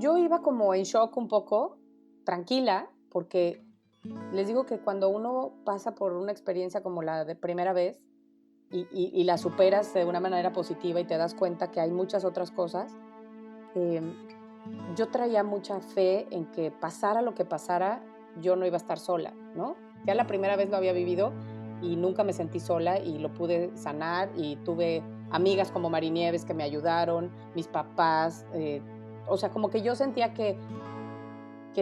yo iba como en shock un poco, tranquila, porque les digo que cuando uno pasa por una experiencia como la de primera vez y la superas de una manera positiva y te das cuenta que hay muchas otras cosas, em, yo traía mucha fe en que pasara lo que pasara, yo no iba a estar sola, ¿no? Ya la primera vez lo había vivido y nunca me sentí sola y lo pude sanar y tuve amigas como Marinieves que me ayudaron, mis papás, o sea, como que yo sentía que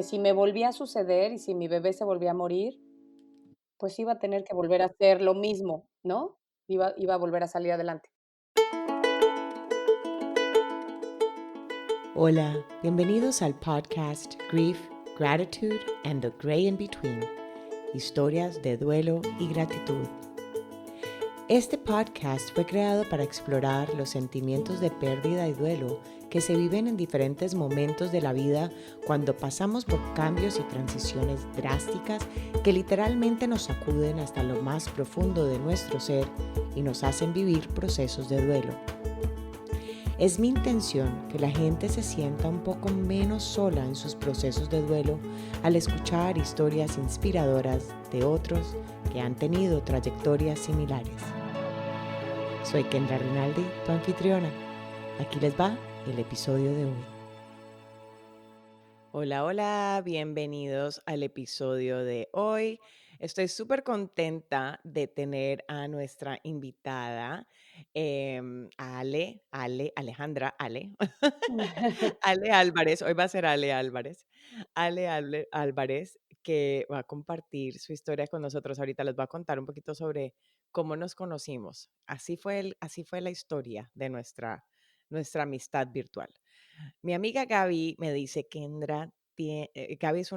si me volvía a suceder y si mi bebé se volvía a morir, pues iba a tener que volver a hacer lo mismo, ¿no? Iba a volver a salir adelante. Hola, bienvenidos al podcast Grief, Gratitude and the Gray in Between, historias de duelo y gratitud. Este podcast fue creado para explorar los sentimientos de pérdida y duelo que se viven en diferentes momentos de la vida cuando pasamos por cambios y transiciones drásticas que literalmente nos sacuden hasta lo más profundo de nuestro ser y nos hacen vivir procesos de duelo. Es mi intención que la gente se sienta un poco menos sola en sus procesos de duelo al escuchar historias inspiradoras de otros que han tenido trayectorias similares. Soy Kendra Rinaldi, tu anfitriona. Aquí les va el episodio de hoy. Hola, hola, bienvenidos al episodio de hoy. Estoy súper contenta de tener a nuestra invitada, Alejandra, Ale Álvarez. Hoy va a ser Ale Álvarez. Álvarez, que va a compartir su historia con nosotros. Ahorita les va a contar un poquito sobre cómo nos conocimos. Así fue la historia de nuestra amistad virtual. Mi amiga Gaby me dice, Kendra, Gaby es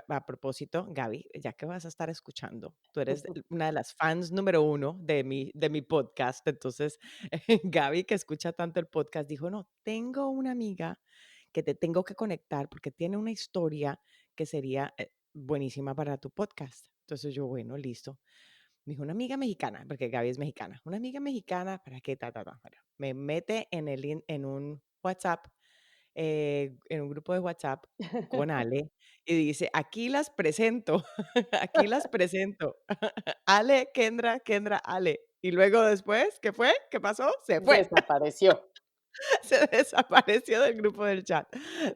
a propósito, Gaby, ya que vas a estar escuchando, tú eres una de las fans número uno de mi podcast, entonces Gaby, que escucha tanto el podcast, dijo, no, tengo una amiga que te tengo que conectar porque tiene una historia que sería buenísima para tu podcast. Entonces yo, bueno, listo. Me dijo, una amiga mexicana, porque Gaby es mexicana, una amiga mexicana, ¿para qué? Bueno, me mete en un WhatsApp, en un grupo de WhatsApp con Ale y dice, aquí las presento, aquí las presento. Ale, Kendra, Ale. Y luego después, ¿qué fue? ¿Qué pasó? Se fue. Desapareció. Se desapareció del grupo del chat.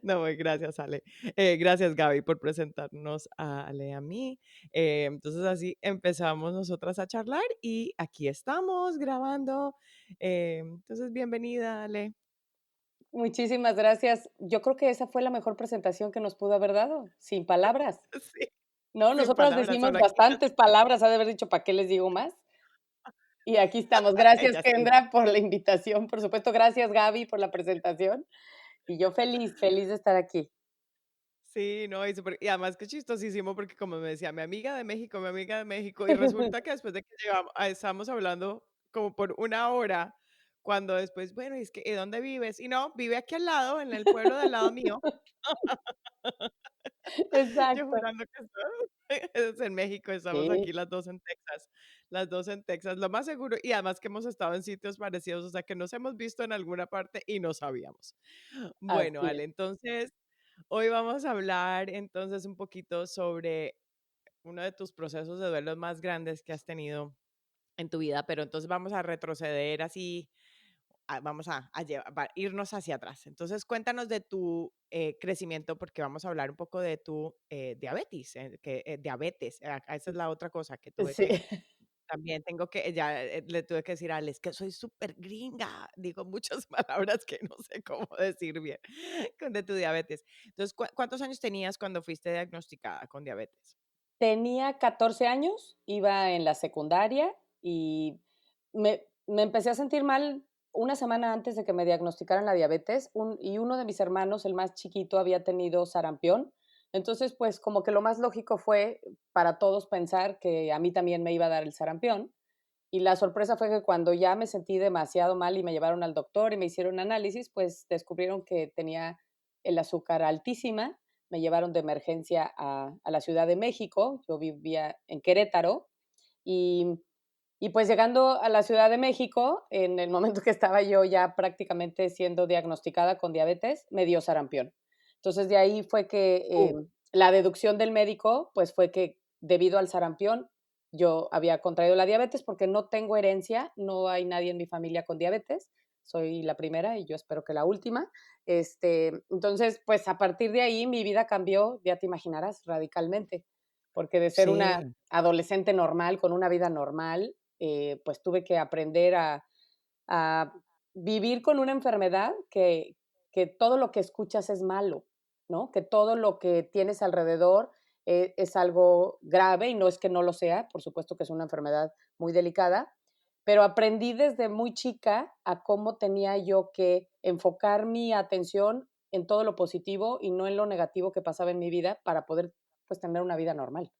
No, gracias, Ale. Gracias, Gaby, por presentarnos a Ale y a mí. Entonces, así empezamos nosotras a charlar y aquí estamos grabando. Entonces, bienvenida, Ale. Muchísimas gracias. Yo creo que esa fue la mejor presentación que nos pudo haber dado, sin palabras, Sí, ¿no? sin Nosotras palabras, decimos solo aquí las bastantes palabras, ha de haber dicho, ¿para qué les digo más? Y aquí estamos. Gracias, ellas sí. Kendra, por la invitación, por supuesto. Gracias, Gaby, por la presentación. Y yo feliz, feliz de estar aquí. Sí, no, y además que chistosísimo porque como me decía mi amiga de México, y resulta que después de que estamos hablando como por una hora, cuando después, bueno, y es que, ¿dónde vives? Y no, vive aquí al lado, en el pueblo del lado mío. Yo Exacto. jurando que es en México, estamos Sí, aquí las 2 en Texas, lo más seguro, y además que hemos estado en sitios parecidos, o sea, que nos hemos visto en alguna parte y no sabíamos. Bueno, así Ale, es. entonces, hoy vamos a hablar entonces un poquito sobre uno de tus procesos de duelo más grandes que has tenido en tu vida, pero entonces vamos a retroceder así, vamos irnos hacia atrás. Entonces, cuéntanos de tu crecimiento, porque vamos a hablar un poco de tu diabetes, diabetes, esa es la otra cosa que tuve Sí. que, también tengo que, ya le tuve que decir a Alex que soy súper gringa, digo muchas palabras que no sé cómo decir bien con de tu diabetes. Entonces, ¿cuántos años tenías cuando fuiste diagnosticada con diabetes? Tenía 14 años, iba en la secundaria y me empecé a sentir mal una semana antes de que me diagnosticaran la diabetes, y uno de mis hermanos, el más chiquito, había tenido sarampión. Entonces, pues, como que lo más lógico fue para todos pensar que a mí también me iba a dar el sarampión. Y la sorpresa fue que cuando ya me sentí demasiado mal y me llevaron al doctor y me hicieron análisis, pues descubrieron que tenía el azúcar altísima. Me llevaron de emergencia a la Ciudad de México. Yo vivía en Querétaro y, y pues llegando a la Ciudad de México, en el momento que estaba yo ya prácticamente siendo diagnosticada con diabetes, me dio sarampión. Entonces, de ahí fue que, Uh, la deducción del médico, pues, fue que debido al sarampión, yo había contraído la diabetes, porque no tengo herencia, no hay nadie en mi familia con diabetes, soy la primera y yo espero que la última. Entonces, pues, a partir de ahí mi vida cambió, ya te imaginarás, radicalmente, porque de ser una sí. adolescente normal, con una vida normal, pues, tuve que aprender a vivir con una enfermedad que todo lo que escuchas es malo, ¿no? Que todo lo que tienes alrededor es algo grave y no es que no lo sea, por supuesto que es una enfermedad muy delicada, pero aprendí desde muy chica a cómo tenía yo que enfocar mi atención en todo lo positivo y no en lo negativo que pasaba en mi vida para poder, pues, tener una vida normal.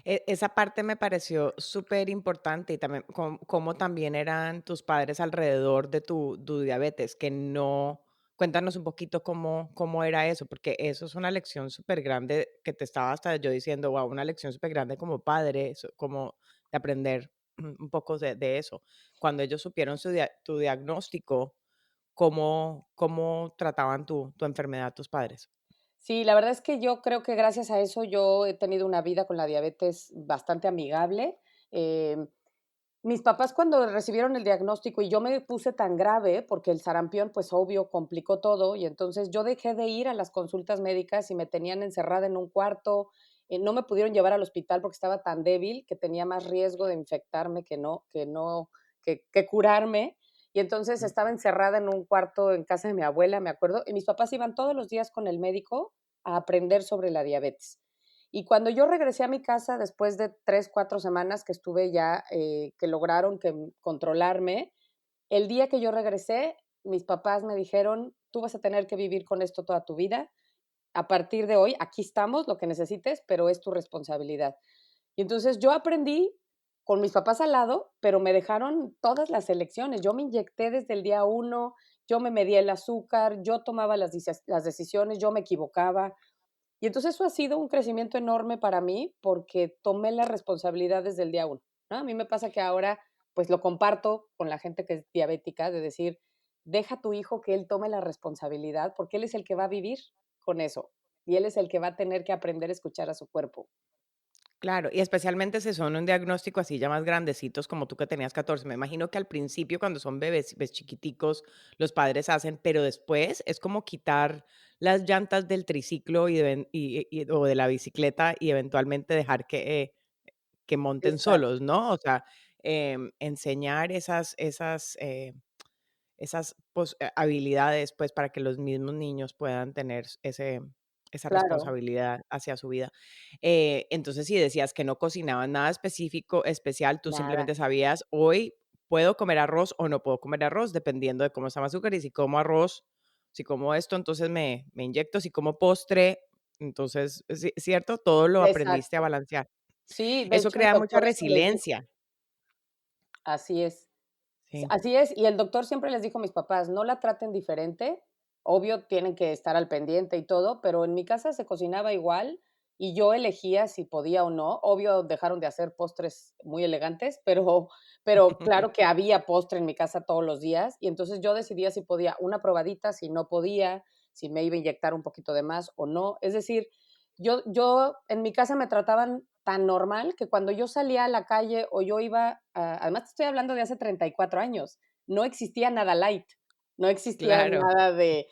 Esa parte me pareció súper importante y también cómo también eran tus padres alrededor de tu diabetes, que no cuéntanos un poquito cómo era eso, porque eso es una lección súper grande que te estaba hasta yo diciendo, guau, una lección súper grande como padre, como de aprender un poco de eso. Cuando ellos supieron tu diagnóstico, ¿cómo trataban tu enfermedad tus padres? Sí, la verdad es que yo creo que gracias a eso yo he tenido una vida con la diabetes bastante amigable. Em, Mis papás cuando recibieron el diagnóstico y yo me puse tan grave, porque el sarampión, pues obvio, complicó todo, y entonces yo dejé de ir a las consultas médicas y me tenían encerrada en un cuarto. No me pudieron llevar al hospital porque estaba tan débil que tenía más riesgo de infectarme que curarme. Y entonces Mm. estaba encerrada en un cuarto en casa de mi abuela, me acuerdo, y mis papás iban todos los días con el médico a aprender sobre la diabetes. Y cuando yo regresé a mi casa después de 3, 4 semanas que estuve ya, que lograron controlarme, el día que yo regresé, mis papás me dijeron: "Tú vas a tener que vivir con esto toda tu vida. A partir de hoy, aquí estamos, lo que necesites, pero es tu responsabilidad". Y entonces yo aprendí con mis papás al lado, pero me dejaron todas las elecciones. Yo me inyecté desde el día uno, yo me medía el azúcar, yo tomaba las decisiones, yo me equivocaba. Y entonces eso ha sido un crecimiento enorme para mí porque tomé la responsabilidad desde el día uno, ¿no? A mí me pasa que ahora, pues lo comparto con la gente que es diabética, de decir, deja a tu hijo que él tome la responsabilidad porque él es el que va a vivir con eso y él es el que va a tener que aprender a escuchar a su cuerpo. Claro, y especialmente si son un diagnóstico así ya más grandecitos como tú que tenías 14. Me imagino que al principio cuando son bebés chiquiticos, los padres hacen, pero después es como quitar las llantas del triciclo o de la bicicleta y eventualmente dejar que monten Exacto. solos, ¿no? O sea, enseñar habilidades, pues, para que los mismos niños puedan tener esa Claro, responsabilidad hacia su vida. Entonces, si decías que no cocinaban nada especial, tú nada. simplemente sabías, hoy puedo comer arroz o no puedo comer arroz, dependiendo de cómo está mi azúcar, y si como arroz, si como esto, entonces me inyecto, si como postre, entonces, ¿cierto? Todo lo aprendiste a Exacto. balancear. Sí, de Eso hecho, el crea mucha doctor eso les dijo. resiliencia. Así es. Sí. Así es, y el doctor siempre les dijo a mis papás: "No la traten diferente, obvio tienen que estar al pendiente y todo, pero en mi casa se cocinaba igual y yo elegía si podía o no". Obvio, dejaron de hacer postres muy elegantes, pero claro que había postre en mi casa todos los días, y entonces yo decidía si podía una probadita, si no podía, si me iba a inyectar un poquito de más o no. Es decir, yo en mi casa me trataban tan normal que cuando yo salía a la calle o yo iba a además te estoy hablando de hace 34 años, no existía nada light, no existía Claro. nada de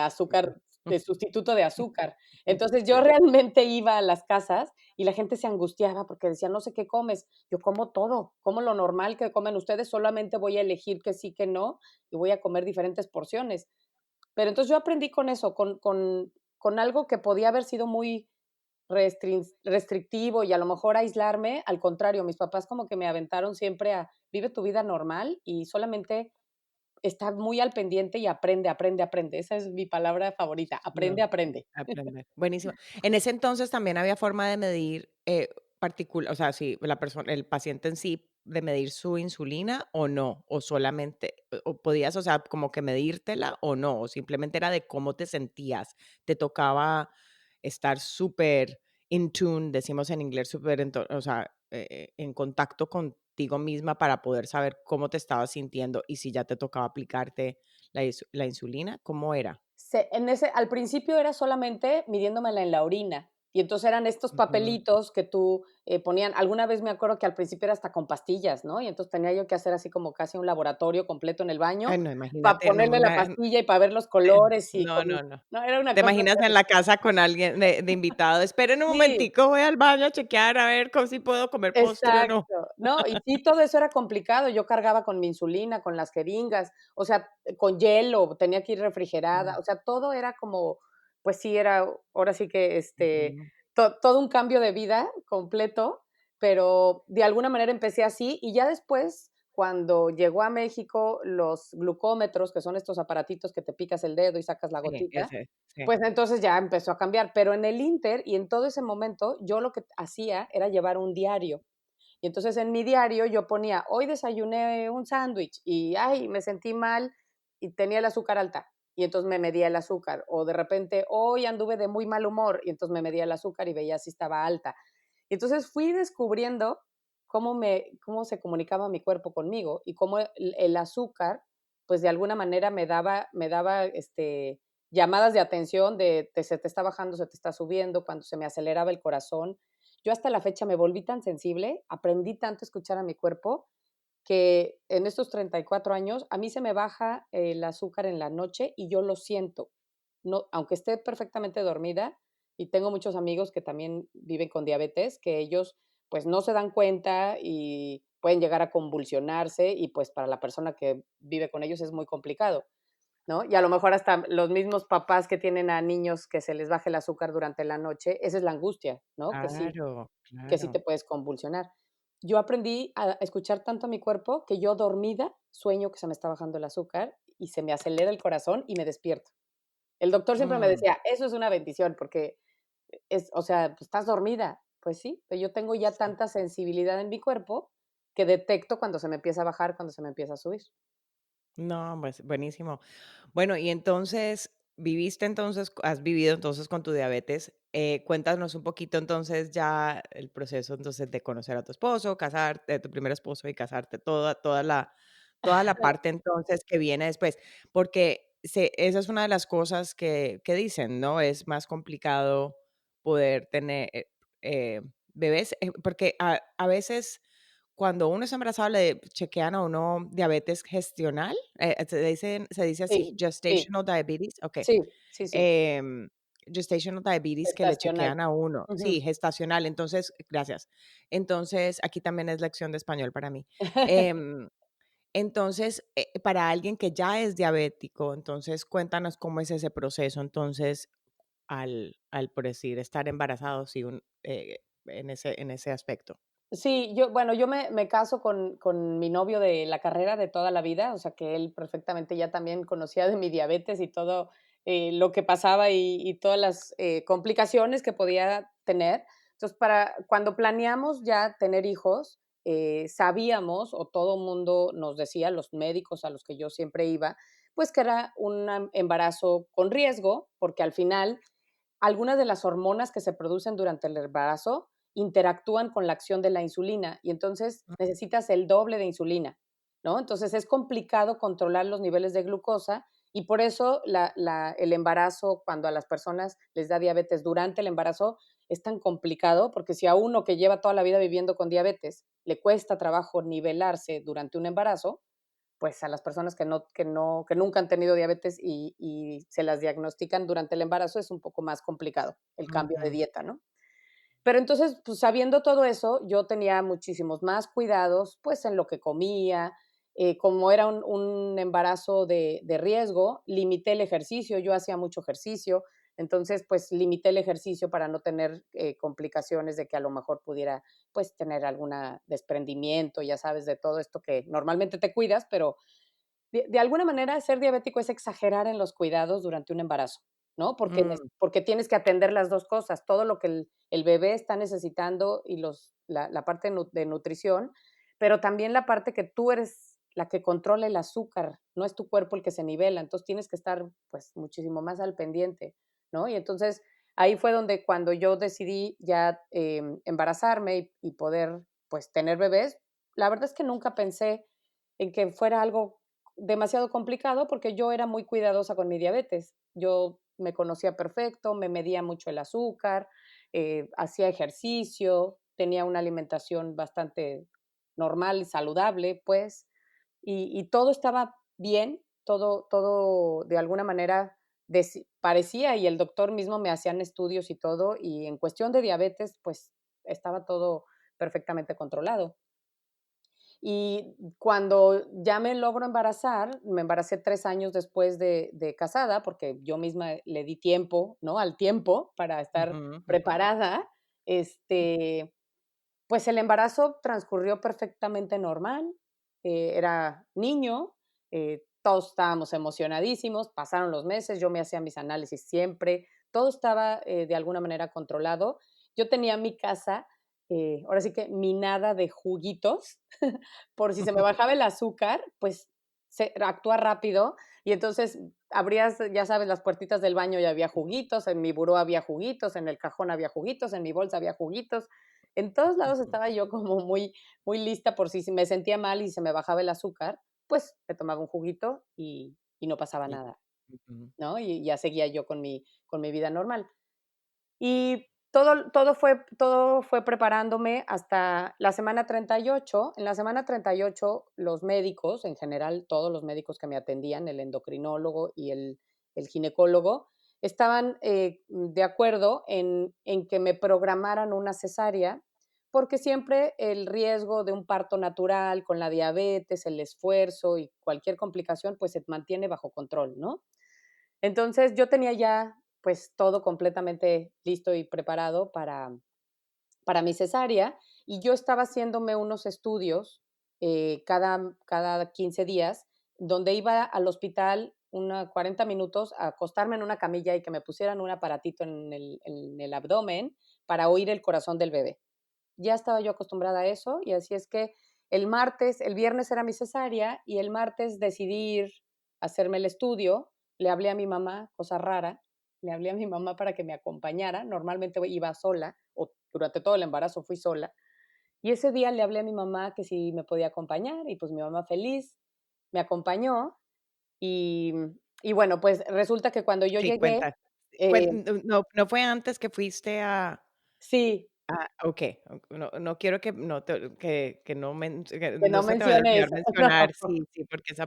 azúcar, de sustituto de azúcar. Entonces, yo Sí. realmente iba a las casas y la gente se angustiaba porque decía: "No sé qué comes". Yo como todo, como lo normal que comen ustedes, solamente voy a elegir que sí, que no, y voy a comer diferentes porciones. Pero entonces yo aprendí con eso, con algo que podía haber sido muy restrictivo y a lo mejor aislarme, al contrario, mis papás como que me aventaron siempre a vive tu vida normal y solamente está muy al pendiente y aprende, aprende, aprende. Esa es mi palabra favorita, aprende, No, aprende. aprender. Buenísimo. En ese entonces también había forma de medir, o sea, si la persona el paciente en sí, de medir su insulina o no, o solamente o podías, o sea, como que medírtela o no, o simplemente era de cómo te sentías. Te tocaba estar súper in tune, decimos en inglés, súper o sea, en contacto contigo misma para poder saber cómo te estabas sintiendo y si ya te tocaba aplicarte la insulina, ¿cómo era? Al principio era solamente midiéndomela en la orina. Y entonces eran estos Ujú. papelitos que tú ponían. Alguna vez me acuerdo que al principio era hasta con pastillas, ¿no? Y entonces tenía yo que hacer así como casi un laboratorio completo en el baño Ay, no, para imagínate, no, ponerle la pastilla y para ver los colores y no, con. no, no. No, era una ¿Te cosa imaginas en la casa con alguien de invitado? Esperen un así. momentico, voy al baño a chequear a ver si puedo comer postre o no. Exacto. No, y sí, todo eso era complicado. Yo cargaba con mi insulina, con las jeringas, o sea, con hielo, tenía que ir refrigerada, Mm, o sea, todo era como, pues sí, era ahora sí que, ujú. todo un cambio de vida completo, pero de alguna manera empecé así, y ya después, cuando llegó a México los glucómetros, que son estos aparatitos que te picas el dedo y sacas la Sí, gotita, ese, sí. pues entonces ya empezó a cambiar, pero en el inter y en todo ese momento, yo lo que hacía era llevar un diario. Y entonces en mi diario yo ponía, hoy desayuné un sándwich y, ay, me sentí mal y tenía el azúcar alta. Y entonces me medía el azúcar. O de repente, hoy anduve de muy mal humor y entonces me medía el azúcar y veía si estaba alta. Y entonces fui descubriendo cómo se comunicaba mi cuerpo conmigo y cómo el azúcar, pues de alguna manera me daba llamadas de atención de se te está bajando, se te está subiendo, cuando se me aceleraba el corazón. Yo hasta la fecha me volví tan sensible, aprendí tanto a escuchar a mi cuerpo, que en estos 34 años a mí se me baja el azúcar en la noche y yo lo siento. No, aunque esté perfectamente dormida, y tengo muchos amigos que también viven con diabetes, que ellos pues no se dan cuenta y pueden llegar a convulsionarse y pues para la persona que vive con ellos es muy complicado, ¿no? Y a lo mejor hasta los mismos papás que tienen a niños que se les baje el azúcar durante la noche, esa es la angustia, ¿no? Claro, Que sí te claro. puedes convulsionar. Yo aprendí a escuchar tanto a mi cuerpo que yo dormida sueño que se me está bajando el azúcar y se me acelera el corazón y me despierto. El doctor siempre me Mm, decía: "Eso es una bendición porque o sea, pues, estás dormida". Pues sí, pero yo tengo ya sí. tanta sensibilidad en mi cuerpo que detecto cuando se me empieza a bajar, cuando se me empieza a subir. No, pues buenísimo. Bueno, y entonces, has vivido entonces con tu diabetes. Cuéntanos un poquito entonces ya el proceso entonces de conocer a tu esposo, casarte, tu primer esposo y casarte, toda la parte entonces que viene después, porque esa es una de las cosas que dicen, ¿no? Es más complicado poder tener bebés, porque a veces cuando uno es embarazada, le chequean a uno diabetes gestional, se dice así, Sí, sí, gestational diabetes, okey. sí, sí, sí, Em, Gestational diabetes que le gestacional. chequean a uno. Sí, Ujú. gestacional. Entonces, gracias. Entonces, aquí también es lección de español para mí. Em, entonces, para alguien que ya es diabético, entonces, cuéntanos cómo es ese proceso, entonces, por decir, estar embarazado, sí, en ese aspecto. Sí, bueno, yo me caso con mi novio de la carrera de toda la vida, o sea, que él perfectamente ya también conocía de mi diabetes y todo, lo que pasaba y todas las, complicaciones que podía tener. Entonces, para cuando planeamos ya tener hijos, sabíamos, o todo mundo nos decía, los médicos a los que yo siempre iba, pues, que era un embarazo con riesgo, porque al final algunas de las hormonas que se producen durante el embarazo interactúan con la acción de la insulina y entonces necesitas el doble de insulina, ¿no? Entonces es complicado controlar los niveles de glucosa y por eso el embarazo, cuando a las personas les da diabetes durante el embarazo, es tan complicado porque si a uno que lleva toda la vida viviendo con diabetes le cuesta trabajo nivelarse durante un embarazo, pues, a las personas que nunca han tenido diabetes y se las diagnostican durante el embarazo, es un poco más complicado el cambio de Ujú. dieta, ¿no? Pero entonces, pues, sabiendo todo eso, yo tenía muchísimos más cuidados, pues, en lo que comía, como era un embarazo de riesgo, limité el ejercicio, yo hacía mucho ejercicio, entonces, pues, limité el ejercicio para no tener, complicaciones de que a lo mejor pudiera, pues, tener alguna desprendimiento, ya sabes, de todo esto que normalmente te cuidas, pero de alguna manera, ser diabético es exagerar en los cuidados durante un embarazo, ¿no? Mm, Porque tienes que atender las 2 cosas, todo lo que el bebé está necesitando y la parte de nutrición, pero también la parte que tú eres la que controla el azúcar, no es tu cuerpo el que se nivela, entonces tienes que estar, pues, muchísimo más al pendiente, ¿no? Y entonces, ahí fue donde cuando yo decidí ya, embarazarme y poder, pues, tener bebés, la verdad es que nunca pensé en que fuera algo demasiado complicado porque yo era muy cuidadosa con mi diabetes. Yo me conocía perfecto, me medía mucho el azúcar, hacía ejercicio, tenía una alimentación bastante normal y saludable, pues, y todo estaba bien, todo de alguna manera parecía, y el doctor mismo me hacían estudios y todo, y en cuestión de diabetes, pues estaba todo perfectamente controlado. Y cuando ya me logro embarazar, me embaracé 3 años después de casada, porque yo misma le di tiempo, ¿no?, al tiempo para estar Ujú, ujú. preparada, este, pues el embarazo transcurrió perfectamente normal, era niño, todos estábamos emocionadísimos, pasaron los meses, yo me hacía mis análisis siempre, todo estaba, de alguna manera controlado. Yo tenía mi casa, ahora sí que minada de juguitos, por si se me bajaba el azúcar, pues se actúa rápido y entonces abrías, ya sabes, las puertitas del baño y había juguitos, en mi buró había juguitos, en el cajón había juguitos, en mi bolsa había juguitos. En todos lados Ujú. estaba yo como muy lista por si me sentía mal y se me bajaba el azúcar, pues me tomaba un juguito y no pasaba Y nada, ujú. ¿no? Y ya seguía yo con mi vida normal. Y todo fue preparándome hasta la semana 38. En la semana 38, los médicos, en general, todos los médicos que me atendían, el endocrinólogo y el ginecólogo, estaban, de acuerdo en que me programaran una cesárea, porque siempre el riesgo de un parto natural con la diabetes, el esfuerzo y cualquier complicación, pues, se mantiene bajo control, ¿no? Entonces, yo tenía ya, pues, todo completamente listo y preparado para mi cesárea, y yo estaba haciéndome unos estudios, cada 15 días, donde iba al hospital 40 minutos a acostarme en una camilla y que me pusieran un aparatito en el abdomen para oír el corazón del bebé. Ya estaba yo acostumbrada a eso, y así es que el viernes era mi cesárea, y el martes decidí ir a hacerme el estudio. Le hablé a mi mamá, cosa rara, le hablé a mi mamá para que me acompañara. Normalmente iba sola, o durante todo el embarazo fui sola. Y ese día le hablé a mi mamá que si me podía acompañar, y pues mi mamá feliz me acompañó. Y, y bueno, pues resulta que cuando yo Sí, llegué, cuenta. eh, No fue antes que fuiste a sí, okey, no quiero que no te que no que que no no se te vaya a mencione olvidar eso, no, mencionar, sí, sí, porque esa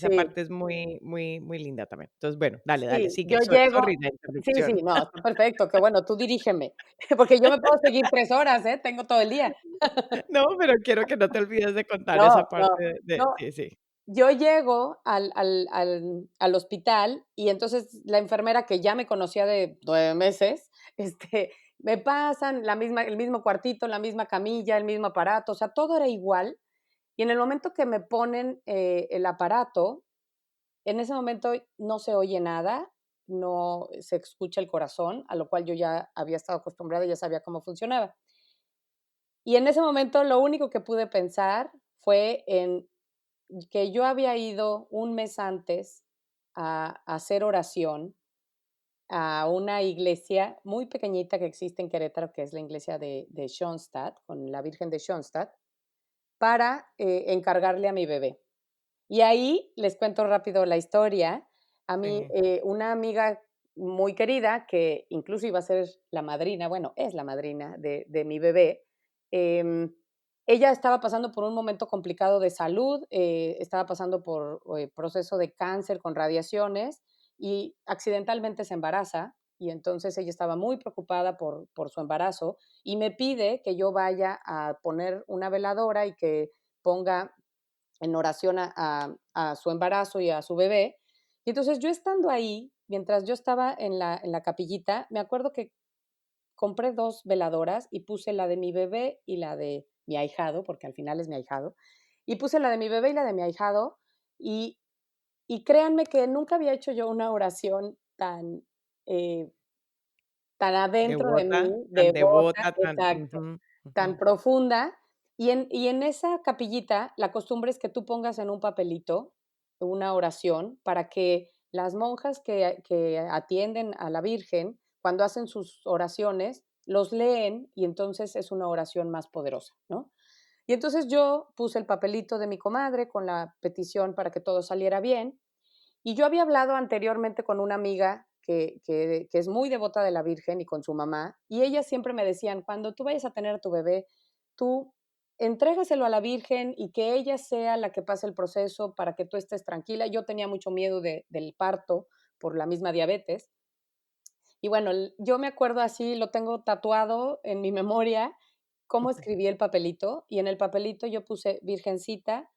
sí. parte es muy muy muy linda también. Entonces, bueno, dale, dale, Sí, sigue. yo llego Sorry la sí, sí, interrupción. no, está perfecto, qué bueno, tú dirígeme, porque yo me puedo seguir 3 horas, ¿eh? Tengo todo el día. No, pero quiero que no te olvides de contar No, esa parte no, de no, sí, sí. yo llego al hospital y entonces la enfermera que ya me conocía de 9 meses, me pasan el mismo cuartito, la misma camilla, el mismo aparato, o sea, todo era igual. Y en el momento que me ponen, el aparato, en ese momento no se oye nada, no se escucha el corazón, a lo cual yo ya había estado acostumbrada y ya sabía cómo funcionaba. Y en ese momento lo único que pude pensar fue en que yo había ido un mes antes a hacer oración a una iglesia muy pequeñita que existe en Querétaro, que es la iglesia de Schoenstatt, con la Virgen de Schoenstatt, para encargarle a mi bebé. Y ahí les cuento rápido la historia. A mí, Sí. una amiga muy querida, que incluso iba a ser la madrina, bueno, es la madrina de mi bebé, em, ella estaba pasando por un momento complicado de salud, estaba pasando por proceso de cáncer con radiaciones y accidentalmente se embaraza. Y entonces ella estaba muy preocupada por su embarazo y me pide que yo vaya a poner una veladora y que ponga en oración a su embarazo y a su bebé. Y entonces yo estando ahí, mientras yo estaba en la capillita, me acuerdo que compré 2 veladoras y puse la de mi bebé y la de mi ahijado, porque al final es mi ahijado, y puse la de mi bebé y la de mi ahijado, y y créanme que nunca había hecho yo una oración eh, tan adentro de Devota, mí, tan devota, devota, tan exacto, ujú, ujú. tan profunda. Y en esa capillita, la costumbre es que tú pongas en un papelito una oración para que las monjas que atienden a la Virgen, cuando hacen sus oraciones, los leen y entonces es una oración más poderosa, ¿no? Y entonces yo puse el papelito de mi comadre con la petición para que todo saliera bien. Y yo había hablado anteriormente con una amiga que es muy devota de la Virgen y con su mamá, y ellas siempre me decían, cuando tú vayas a tener a tu bebé, tú entrégaselo a la Virgen y que ella sea la que pase el proceso para que tú estés tranquila. Yo tenía mucho miedo del parto por la misma diabetes. Y bueno, yo me acuerdo así, lo tengo tatuado en mi memoria, cómo escribí el papelito, y en el papelito yo puse, Virgencita,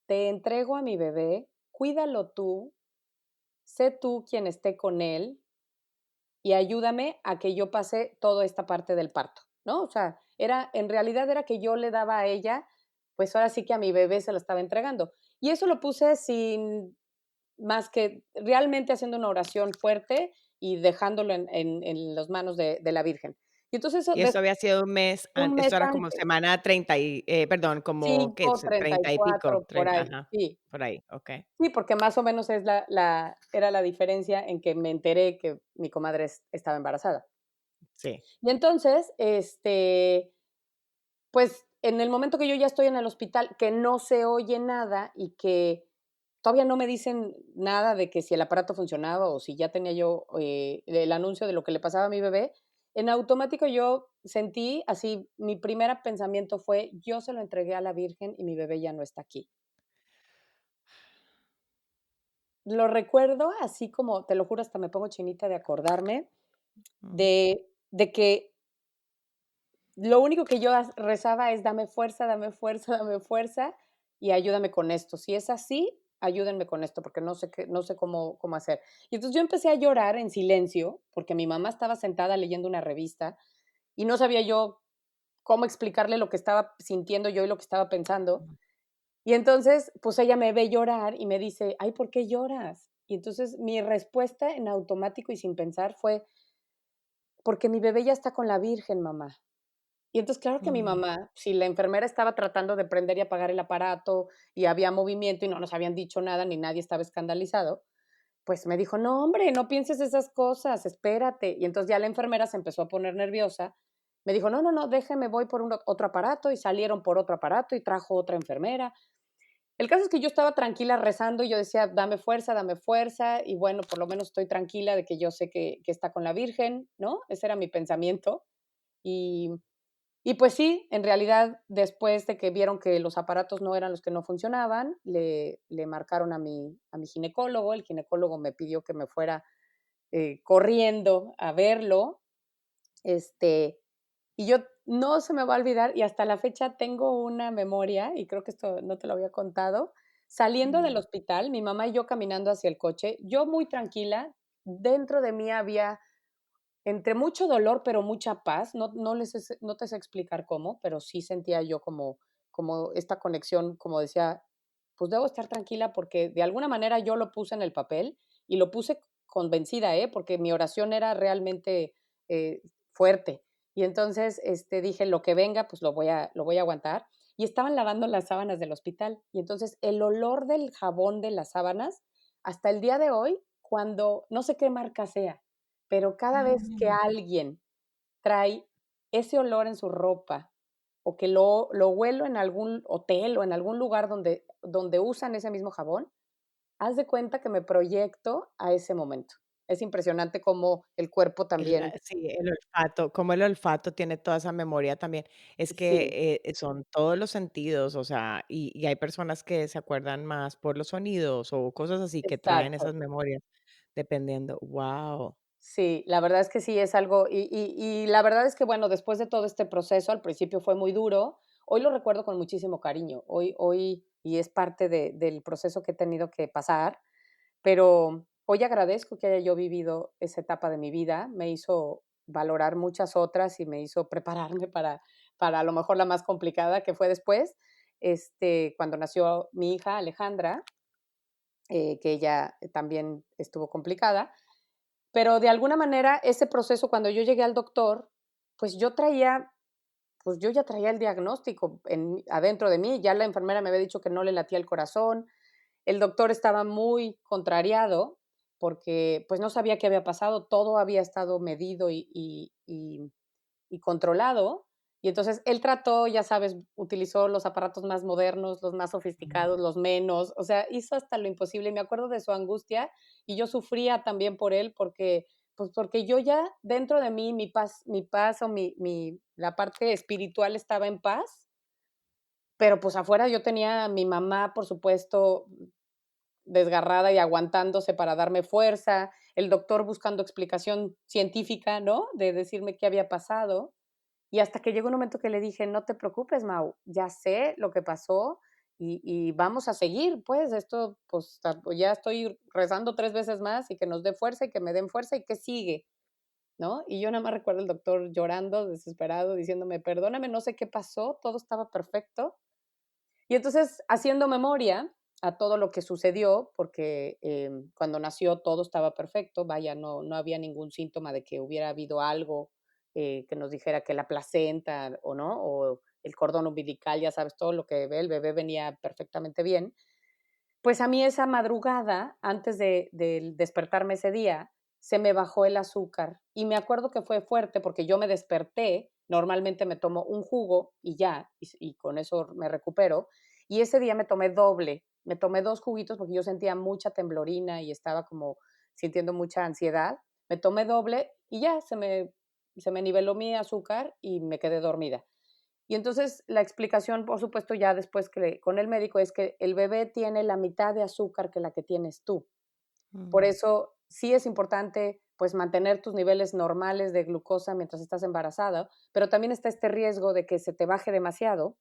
te entrego a mi bebé, cuídalo tú, sé tú quien esté con él y ayúdame a que yo pase toda esta parte del parto, ¿no? O sea, en realidad era que yo le daba a ella, pues ahora sí que a mi bebé se lo estaba entregando. Y eso lo puse sin más que realmente haciendo una oración fuerte y dejándolo en las manos de la Virgen. Y entonces eso, Y esto había sido un mes un mes esto era como antes, semana 30 y, perdón, como, ¿qué? 5, 30 y pico, 34 por 30, ahí, ajá, sí. por ahí, okey, Sí, porque más o menos es era la diferencia en que me enteré que mi comadre estaba embarazada. sí. Y entonces, pues, en el momento que yo ya estoy en el hospital, que no se oye nada y que todavía no me dicen nada de que si el aparato funcionaba o si ya tenía yo, el anuncio de lo que le pasaba a mi bebé, en automático yo sentí así, mi primer pensamiento fue: "Yo se lo entregué a la Virgen y mi bebé ya no está aquí". Lo recuerdo así como, te lo juro, hasta me pongo chinita de acordarme Mm, de que lo único que yo rezaba es dame fuerza, dame fuerza y ayúdame con esto. Si es así, ayúdenme con esto, porque no sé cómo hacer. Y entonces yo empecé a llorar en silencio, porque mi mamá estaba sentada leyendo una revista y no sabía yo cómo explicarle lo que estaba sintiendo yo y lo que estaba pensando. mm, Y entonces, pues ella me ve llorar y me dice: "Ay, ¿por qué lloras?". Y entonces mi respuesta en automático y sin pensar fue: "Porque mi bebé ya está con la Virgen, mamá". Y entonces, claro que mi mm. mamá, si la enfermera estaba tratando de prender y apagar el aparato y había movimiento y no nos habían dicho nada ni nadie estaba escandalizado, pues me dijo: "No, hombre, no pienses esas cosas, espérate". Y entonces ya la enfermera se empezó a poner nerviosa. Me dijo: "No, no, no, déjeme, voy por otro aparato", y salieron por otro aparato y trajo otra enfermera. El caso es que yo estaba tranquila rezando y yo decía: dame fuerza", y bueno, por lo menos estoy tranquila de que yo sé que está con la Virgen, ¿no? Ese era mi pensamiento. Y y pues sí, en realidad, después de que vieron que los aparatos no eran los que no funcionaban, le marcaron a mi ginecólogo. El ginecólogo me pidió que me fuera, corriendo a verlo, este, y yo no se me va a olvidar, y hasta la fecha tengo una memoria, y creo que esto no te lo había contado. Saliendo del Mm. hospital, mi mamá y yo caminando hacia el coche, yo muy tranquila, dentro de mí había entre mucho dolor, pero mucha paz. No te sé explicar cómo, pero sí sentía yo como esta conexión, como decía, pues debo estar tranquila porque de alguna manera yo lo puse en el papel y lo puse convencida, ¿eh? Porque mi oración era realmente, fuerte. Y entonces, dije: "Lo que venga, pues lo voy a aguantar". Y estaban lavando las sábanas del hospital. Y entonces el olor del jabón de las sábanas, hasta el día de hoy, cuando no sé qué marca sea, pero cada vez que Mm. alguien trae ese olor en su ropa, o que lo huelo en algún hotel o en algún lugar donde usan ese mismo jabón, haz de cuenta que me proyecto a ese momento. Es impresionante cómo el cuerpo también. Sí, el olfato, como el olfato tiene toda esa memoria también. Es Sí, que, son todos los sentidos, o sea, y hay personas que se acuerdan más por los sonidos o cosas así que traen exacto. esas memorias, dependiendo. Wow. Sí, la verdad es que sí es algo y la verdad es que, bueno, después de todo este proceso, al principio fue muy duro, hoy lo recuerdo con muchísimo cariño, hoy y es parte del proceso que he tenido que pasar, pero hoy agradezco que haya yo vivido esa etapa de mi vida, me hizo valorar muchas otras y me hizo prepararme para a lo mejor la más complicada que fue después, cuando nació mi hija Alejandra, que ella también estuvo complicada, pero de alguna manera ese proceso cuando yo llegué al doctor, pues yo ya traía el diagnóstico adentro de mí, ya la enfermera me había dicho que no le latía el corazón, el doctor estaba muy contrariado porque, pues, no sabía qué había pasado, todo había estado medido y controlado, Y entonces él trató, ya sabes, utilizó los aparatos más modernos, los más Mm. sofisticados, los menos, o sea, hizo hasta lo imposible. Y me acuerdo de su angustia y yo sufría también por él porque, pues porque yo ya dentro de mí mi paz o la parte espiritual estaba en paz, pero pues afuera yo tenía a mi mamá, por supuesto, desgarrada y aguantándose para darme fuerza, el doctor buscando explicación científica, ¿no? De decirme qué había pasado. Y hasta que llegó un momento que le dije: "No te preocupes, Mau, ya sé lo que pasó y vamos a seguir, pues, esto, pues, ya estoy rezando 3 veces más y que nos dé fuerza y que me den fuerza y ¿qué sigue?", ¿no? Y yo nada más recuerdo al doctor llorando, desesperado, diciéndome: "Perdóname, no sé qué pasó, todo estaba perfecto". Y entonces, haciendo memoria a todo lo que sucedió, porque, cuando nació todo estaba perfecto, vaya, no había ningún síntoma de que hubiera habido algo, que nos dijera que la placenta o no, o el cordón umbilical, ya sabes, todo lo que ve el bebé venía perfectamente bien. Pues a mí esa madrugada, antes de del despertarme ese día, se me bajó el azúcar y me acuerdo que fue fuerte porque yo me desperté, normalmente me tomo un jugo y ya, y con eso me recupero, y ese día me tomé doble, me tomé 2 juguitos porque yo sentía mucha temblorina y estaba como sintiendo mucha ansiedad, me tomé doble y ya, se me niveló mi azúcar y me quedé dormida. Y entonces la explicación, por supuesto, ya después que con el médico es que el bebé tiene la mitad de azúcar que la que tienes tú. Por Mm. eso sí es importante, pues, mantener tus niveles normales de glucosa mientras estás embarazada, pero también está este riesgo de que se te baje demasiado,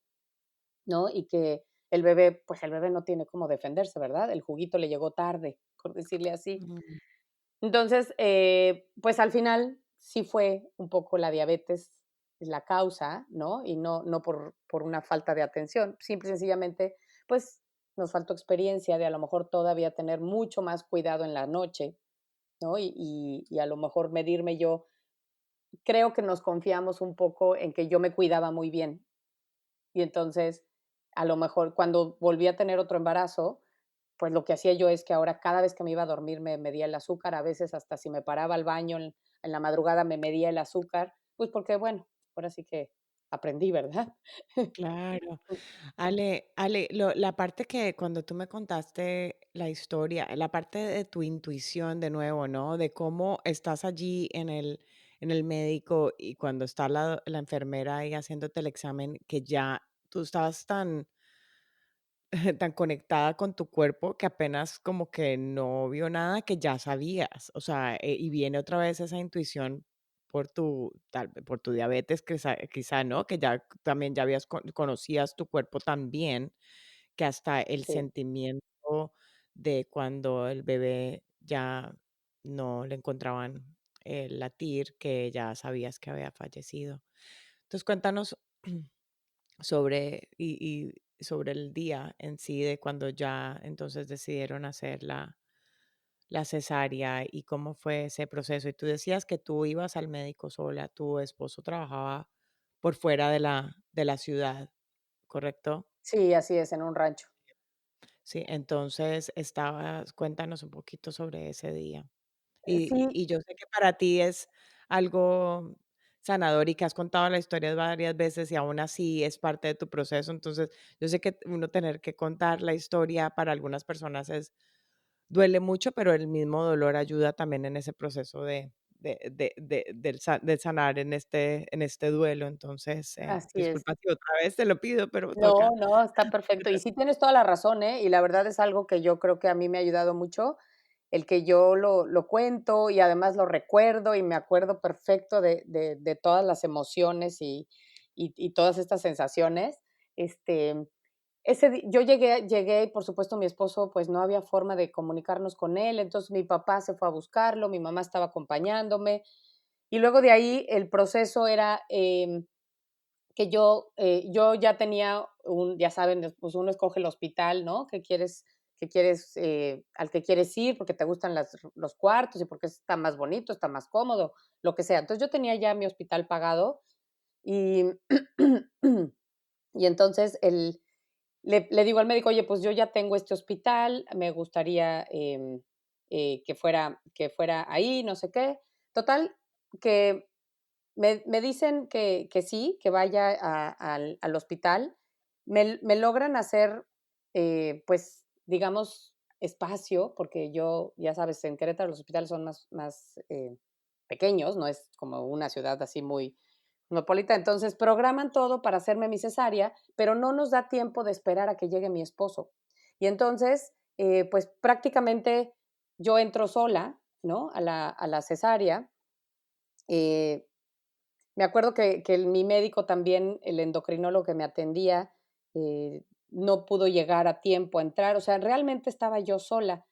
¿no? Y que el bebé, pues, el bebé no tiene cómo defenderse, ¿verdad? El juguito le llegó tarde, por decirle así. Mm. Entonces, pues, al final sí fue un poco la diabetes la causa, ¿no? Y no por una falta de atención. Simple y sencillamente, pues, nos faltó experiencia de a lo mejor todavía tener mucho más cuidado en la noche, ¿no? Y a lo mejor medirme yo creo que nos confiamos un poco en que yo me cuidaba muy bien. Y entonces, a lo mejor cuando volví a tener otro embarazo, pues lo que hacía yo es que ahora cada vez que me iba a dormir me medía el azúcar, a veces hasta si me paraba al baño en la madrugada me medía el azúcar, pues porque, bueno, ahora sí que aprendí, ¿verdad? Claro. Ale, la parte que cuando tú me contaste la historia, la parte de tu intuición de nuevo, ¿no? De cómo estás allí en el médico y cuando está la enfermera ahí haciéndote el examen, que ya tú estabas tan, tan conectada con tu cuerpo que apenas como que no vio nada que ya sabías. O sea, y viene otra vez esa intuición por tu diabetes, quizá, ¿no? Que ya también ya conocías tu cuerpo tan bien que hasta el Sí, sentimiento de cuando el bebé ya no le encontraban el latir, que ya sabías que había fallecido. Entonces, cuéntanos sobre el día en sí de cuando ya entonces decidieron hacer la cesárea y cómo fue ese proceso. Y tú decías que tú ibas al médico sola, tu esposo trabajaba por fuera de la ciudad, ¿correcto? sí, así es, en un rancho. Sí, entonces cuéntanos un poquito sobre ese día. Sí, Y yo sé que para ti es algo sanador y que has contado la historia varias veces y aún así es parte de tu proceso. Entonces, yo sé que uno tener que contar la historia para algunas personas duele mucho, pero el mismo dolor ayuda también en ese proceso del sanar en este duelo. Entonces, así es. disculpa si otra vez te lo pido, pero No, toca. no, está perfecto. Y sí tienes toda la razón, ¿eh? Y la verdad es algo que yo creo que a mí me ha ayudado mucho, el que yo lo cuento y además lo recuerdo y me acuerdo perfecto de todas las emociones y todas estas sensaciones. Este, yo llegué y por supuesto mi esposo, pues no había forma de comunicarnos con él, entonces mi papá se fue a buscarlo, mi mamá estaba acompañándome y luego de ahí el proceso era, que yo ya tenía ya saben, pues uno escoge el hospital, ¿no? Al que quieres ir porque te gustan los cuartos y porque está más bonito, está más cómodo, lo que sea. Entonces yo tenía ya mi hospital pagado y, y entonces le digo al médico, oye, pues yo ya tengo este hospital, me gustaría que fuera ahí, no sé qué. Total, que me dicen que sí, que vaya al hospital. Me logran hacer, pues, digamos, espacio, porque yo, ya sabes, en Querétaro los hospitales son más pequeños, no es como una ciudad así muy cosmopolita. Entonces, programan todo para hacerme mi cesárea, pero no nos da tiempo de esperar a que llegue mi esposo. Y entonces, pues, prácticamente yo entro sola, ¿no? A la cesárea. eh, Me acuerdo que mi médico también, el endocrinólogo que me atendía, no pudo llegar a tiempo a entrar, o sea, realmente estaba yo sola.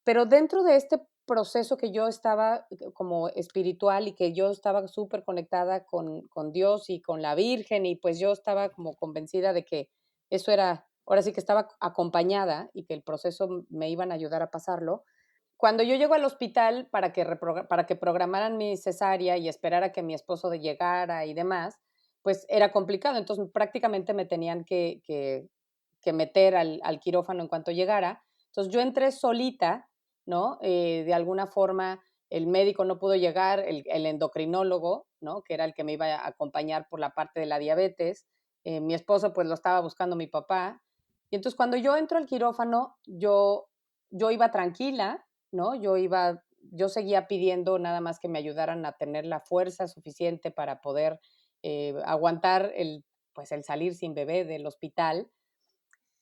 Pero dentro de este proceso que yo estaba como espiritual y que yo estaba súper conectada con Dios y con la Virgen, y pues yo estaba como convencida de que eso era, ahora sí que estaba acompañada y que el proceso me iban a ayudar a pasarlo. Cuando yo llego al hospital para que programaran mi cesárea y esperar a que mi esposo llegara y demás, pues era complicado. Entonces, prácticamente me tenían que meter al quirófano en cuanto llegara. Entonces, yo entré solita, ¿no? De alguna forma, el médico no pudo llegar, el endocrinólogo, ¿no? Que era el que me iba a acompañar por la parte de la diabetes. Mi esposo, pues lo estaba buscando mi papá. Y entonces, cuando yo entro al quirófano, yo iba tranquila, ¿no? Yo seguía pidiendo nada más que me ayudaran a tener la fuerza suficiente para poder aguantar pues el salir sin bebé del hospital.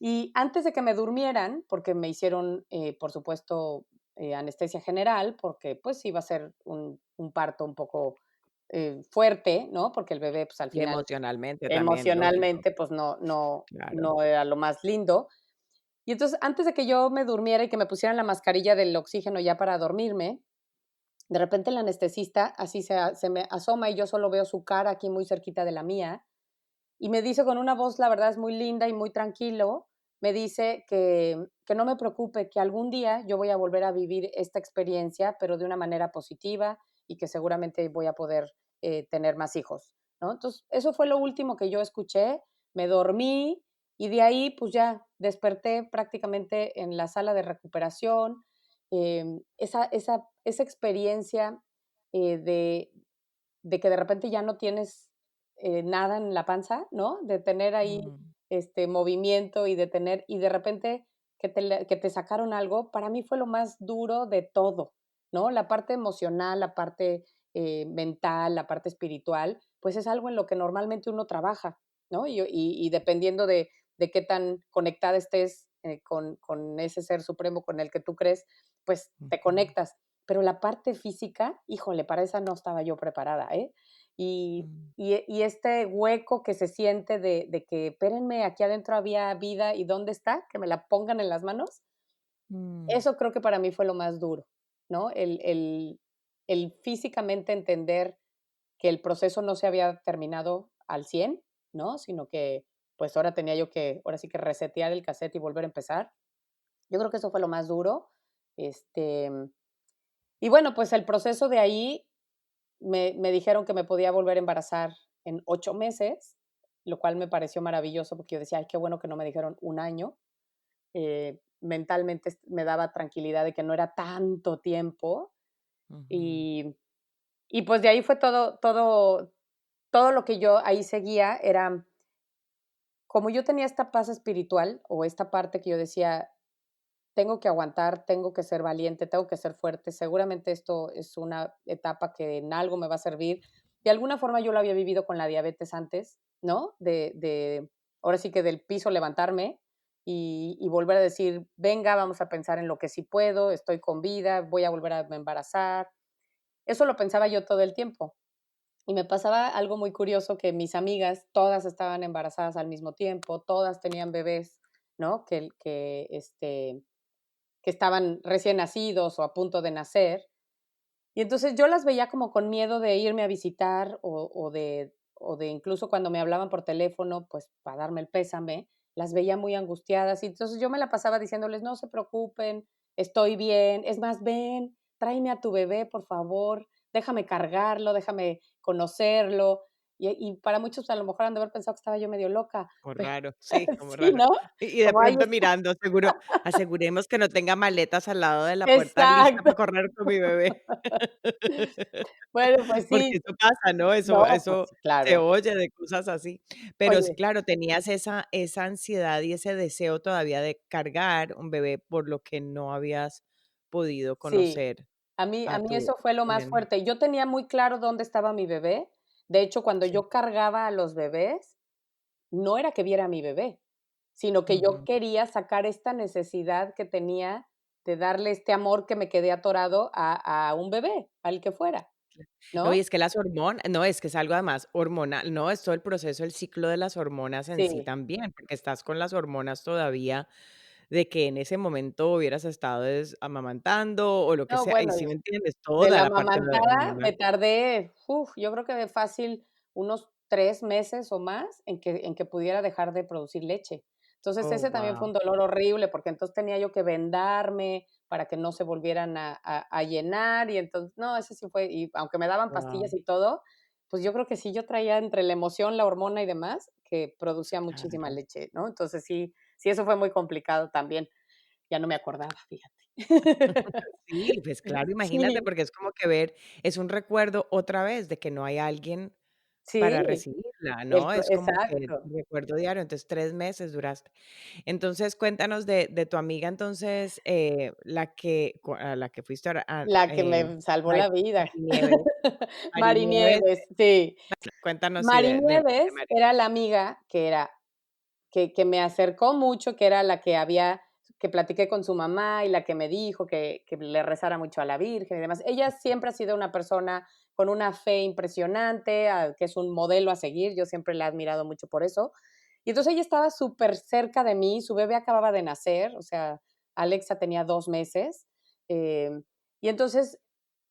Y antes de que me durmieran, porque me hicieron, por supuesto, anestesia general, porque pues iba a ser un parto un poco fuerte, ¿no? Porque el bebé, pues al Y final, emocionalmente también, lógico, emocionalmente, pues no, no, claro. no era lo más lindo. Y entonces, antes de que yo me durmiera y que me pusieran la mascarilla del oxígeno ya para dormirme, de repente el anestesista así se me asoma y yo solo veo su cara aquí muy cerquita de la mía y me dice con una voz, la verdad es muy linda y muy tranquilo, me dice que no me preocupe, que algún día yo voy a volver a vivir esta experiencia, pero de una manera positiva y que seguramente voy a poder tener más hijos, ¿no? Entonces, eso fue lo último que yo escuché, me dormí y de ahí pues ya desperté prácticamente en la sala de recuperación. Esa experiencia de que de repente ya no tienes nada en la panza, ¿no? De tener ahí Mm, movimiento y y de repente que te sacaron algo, para mí fue lo más duro de todo, ¿no? La parte emocional, la parte mental, la parte espiritual, pues es algo en lo que normalmente uno trabaja, ¿no? Y dependiendo de qué tan conectada estés con ese ser supremo con el que tú crees, pues te ujú, conectas. Pero la parte física, híjole, para esa no estaba yo preparada, ¿eh? Y, mm, y este hueco que se siente de que, espérenme, aquí adentro había vida y ¿dónde está? Que me la pongan en las manos. mm, Eso creo que para mí fue lo más duro, ¿no? El físicamente entender que el proceso no se había terminado al 100, ¿no? Sino que pues ahora tenía yo que, ahora sí que resetear el cassette y volver a empezar. Yo creo que eso fue lo más duro. Este, y bueno, pues el proceso de ahí me dijeron que me podía volver a embarazar en 8 meses, lo cual me pareció maravilloso, porque yo decía: "Ay, qué bueno que no me dijeron un año". Mentalmente me daba tranquilidad de que no era tanto tiempo, ujú, y pues de ahí fue todo lo que yo ahí seguía era como yo tenía esta paz espiritual, o esta parte que yo decía: "Tengo que aguantar, tengo que ser valiente, tengo que ser fuerte, seguramente esto es una etapa que en algo me va a servir". De alguna forma yo lo había vivido con la diabetes antes, ¿no? Ahora sí que del piso levantarme y volver a decir: "Venga, vamos a pensar en lo que sí puedo, estoy con vida, voy a volver a embarazar". Eso lo pensaba yo todo el tiempo. Y me pasaba algo muy curioso, que mis amigas todas estaban embarazadas al mismo tiempo, todas tenían bebés, ¿no? Que estaban recién nacidos o a punto de nacer. Y entonces yo las veía como con miedo de irme a visitar o de incluso cuando me hablaban por teléfono, pues para darme el pésame, las veía muy angustiadas. Y entonces yo me la pasaba diciéndoles: "No se preocupen, estoy bien. Es más, ven, tráeme a tu bebé, por favor, déjame cargarlo, déjame conocerlo". Y para muchos a lo mejor han de haber pensado que estaba yo medio loca, como pero raro, sí, como sí, raro. ¿no? Y de Como: "Ay, pronto mirando, seguro, aseguremos que no tenga maletas al lado de la puerta lista exacto". para correr con mi bebé. Bueno, pues Porque sí. eso pasa, ¿no? Eso No, pues eso sí, se claro. oye de cosas así. Pero sí, Oye, claro, tenías esa ansiedad y ese deseo todavía de cargar un bebé por lo que no habías podido sí, conocer a a mí tu eso fue lo más nene. fuerte. Yo tenía muy claro dónde estaba mi bebé. De hecho, cuando Sí. yo cargaba a los bebés, no era que viera a mi bebé, sino que yo Ujú. quería sacar esta necesidad que tenía de darle este amor que me quedé atorado a un bebé, al que fuera, No, y ¿no? es que las hormonas no, es que es algo además hormonal, no, es todo el proceso, el ciclo de las hormonas en sí Sí. también, porque estás con las hormonas todavía de que en ese momento hubieras estado amamantando o lo que No, sea, y bueno, si me entiendes, de toda la la parte de amamantada me hormonal. tardé, yo creo que de fácil unos 3 meses o más en que pudiera dejar de producir leche. Entonces, Oh, ese también fue wow. un dolor horrible, porque entonces tenía yo que vendarme para que no se volvieran a llenar, y entonces no, ese sí fue y aunque me daban pastillas Wow, y todo, pues yo creo que sí yo traía entre la emoción, la hormona y demás, que producía muchísima claro. leche, ¿no? Entonces sí, eso fue muy complicado también. Ya no me acordaba, fíjate. Sí, pues claro, imagínate, Sí, porque es como que ver es un recuerdo otra vez de que no hay alguien para sí. recibirla, ¿no? Es como que el Exacto. recuerdo diario, entonces 3 meses duraste. Entonces, cuéntanos de tu amiga, entonces, la que a la que fuiste La que me salvó Mari la vida. Marinieves. Marinieves, Marinieves, sí. cuéntanos, sí, de Marinieves Mari. era la amiga que me acercó mucho, que era la que platiqué con su mamá y la que me dijo que le rezara mucho a la Virgen y demás. Ella siempre ha sido una persona con una fe impresionante, que es un modelo a seguir, yo siempre la he admirado mucho por eso. Y entonces ella estaba súper cerca de mí, su bebé acababa de nacer, o sea, Alexa tenía 2 meses, y entonces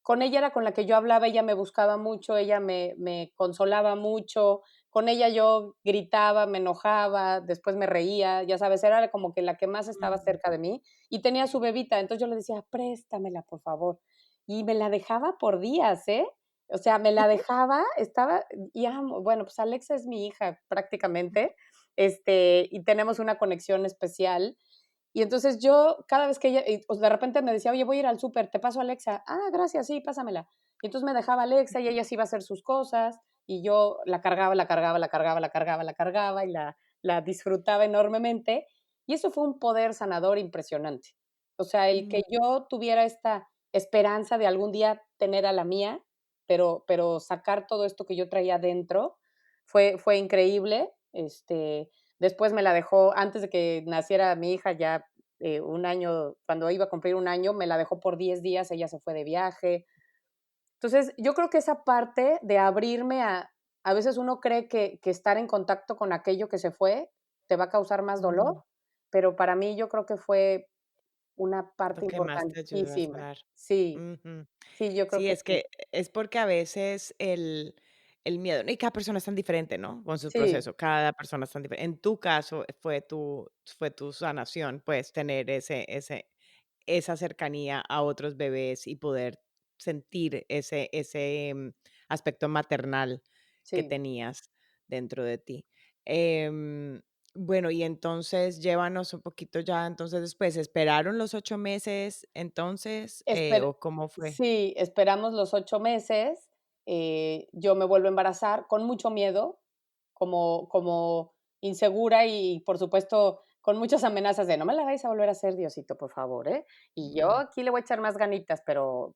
con ella era con la que yo hablaba, ella me buscaba mucho, ella me consolaba mucho, con ella yo gritaba, me enojaba, después me reía, ya sabes, era como que la que más estaba Mm. cerca de mí y tenía su bebita, entonces yo le decía: "Préstamela, por favor", y me la dejaba por días, ¿eh? O sea, me la dejaba, estaba y amo bueno, pues Alexa es mi hija prácticamente, y tenemos una conexión especial. Y entonces yo, cada vez que ella, o de repente me decía: "Oye, voy a ir al súper, ¿te paso a Alexa?". "Ah, gracias, sí, pásamela". Y entonces me dejaba Alexa y ella se iba a hacer sus cosas, y yo la cargaba, la cargaba, la cargaba, la cargaba, la cargaba, y la disfrutaba enormemente. Y eso fue un poder sanador impresionante. O sea, el que Mm. yo tuviera esta esperanza de algún día tener a la mía, pero sacar todo esto que yo traía dentro, fue increíble. Después me la dejó antes de que naciera mi hija, ya, 1 año, cuando iba a cumplir 1 año, me la dejó por 10 días, ella se fue de viaje. Entonces, yo creo que esa parte de abrirme a veces uno cree que estar en contacto con aquello que se fue te va a causar más dolor, Mm. pero para mí yo creo que fue una Lo parte que más te ayudó a importantísima. sanar. Sí, Ujú. sí, yo creo Sí, que es sí. que es porque a veces el miedo, ¿no? Y cada persona es tan diferente, ¿no? Con su Sí, proceso, cada persona es tan diferente. En tu caso, fue tu sanación, pues, tener esa cercanía a otros bebés y poder sentir ese aspecto maternal que sí. tenías dentro de ti. Em, bueno, y entonces llévanos un poquito ya, entonces después, ¿esperaron los 8 meses entonces, Esper o cómo fue? Sí, esperamos los 8 meses, yo me vuelvo a embarazar con mucho miedo, como insegura y, por supuesto, con muchas amenazas de: "No me la vais a volver a hacer, Diosito, por favor, ¿eh? Y yo Mm, aquí le voy a echar más ganitas, pero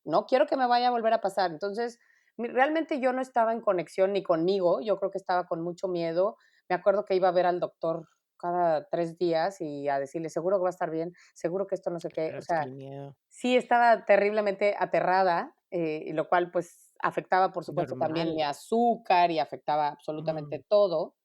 no quiero que me vaya a volver a pasar". Entonces, realmente yo no estaba en conexión ni conmigo, yo creo que estaba con mucho miedo. Me acuerdo que iba a ver al doctor cada 3 días y a decirle: "Seguro que va a estar bien, seguro que esto no sé qué". claro, O es que sea, el miedo, sí, estaba terriblemente aterrada, y lo cual, pues, afectaba, por supuesto, también normal. mi azúcar y afectaba Mm, absolutamente todo.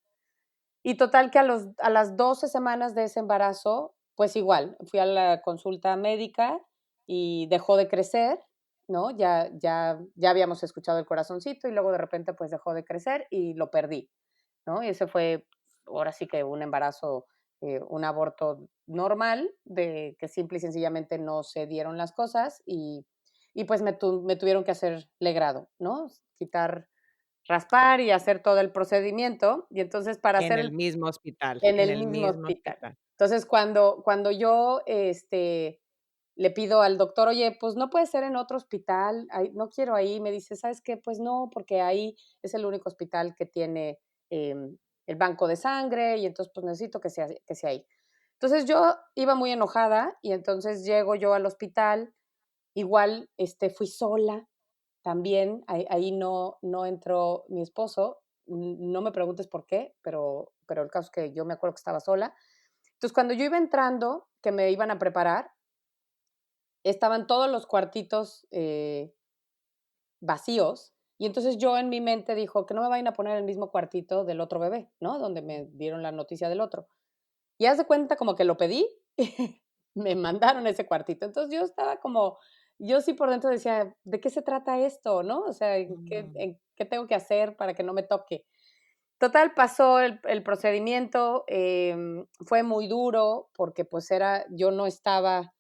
Y total que a las 12 semanas de ese embarazo, pues igual, fui a la consulta médica y dejó de crecer, ¿no? Ya habíamos escuchado el corazoncito y luego de repente, pues, dejó de crecer y lo perdí, ¿no? Y ese fue, ahora sí que un embarazo, un aborto normal, de que simple y sencillamente no se dieron las cosas y pues me tuvieron que hacer legrado, ¿no? Quitar, raspar y hacer todo el procedimiento. Y entonces para en hacer el mismo hospital, en en el el mismo mismo hospital. hospital. Entonces, cuando yo, le pido al doctor, oye, pues no puede ser en otro hospital, no quiero ahí. Me dice, ¿sabes qué? Pues no, porque ahí es el único hospital que tiene el banco de sangre y entonces pues necesito que sea ahí. Entonces yo iba muy enojada y entonces llego yo al hospital, igual fui sola también, ahí no entró mi esposo, no me preguntes por qué, pero el caso es que yo me acuerdo que estaba sola. Entonces cuando yo iba entrando, que me iban a preparar, estaban todos los cuartitos vacíos. Y entonces yo en mi mente dijo que no me vayan a poner el mismo cuartito del otro bebé, ¿no? Donde me dieron la noticia del otro. Y haz de cuenta como que lo pedí, me mandaron ese cuartito. Entonces yo estaba como, yo sí por dentro decía, ¿de qué se trata esto, no? O sea, Mm, en qué tengo que hacer para que no me toque? Total, pasó el procedimiento, fue muy duro porque pues yo no estaba,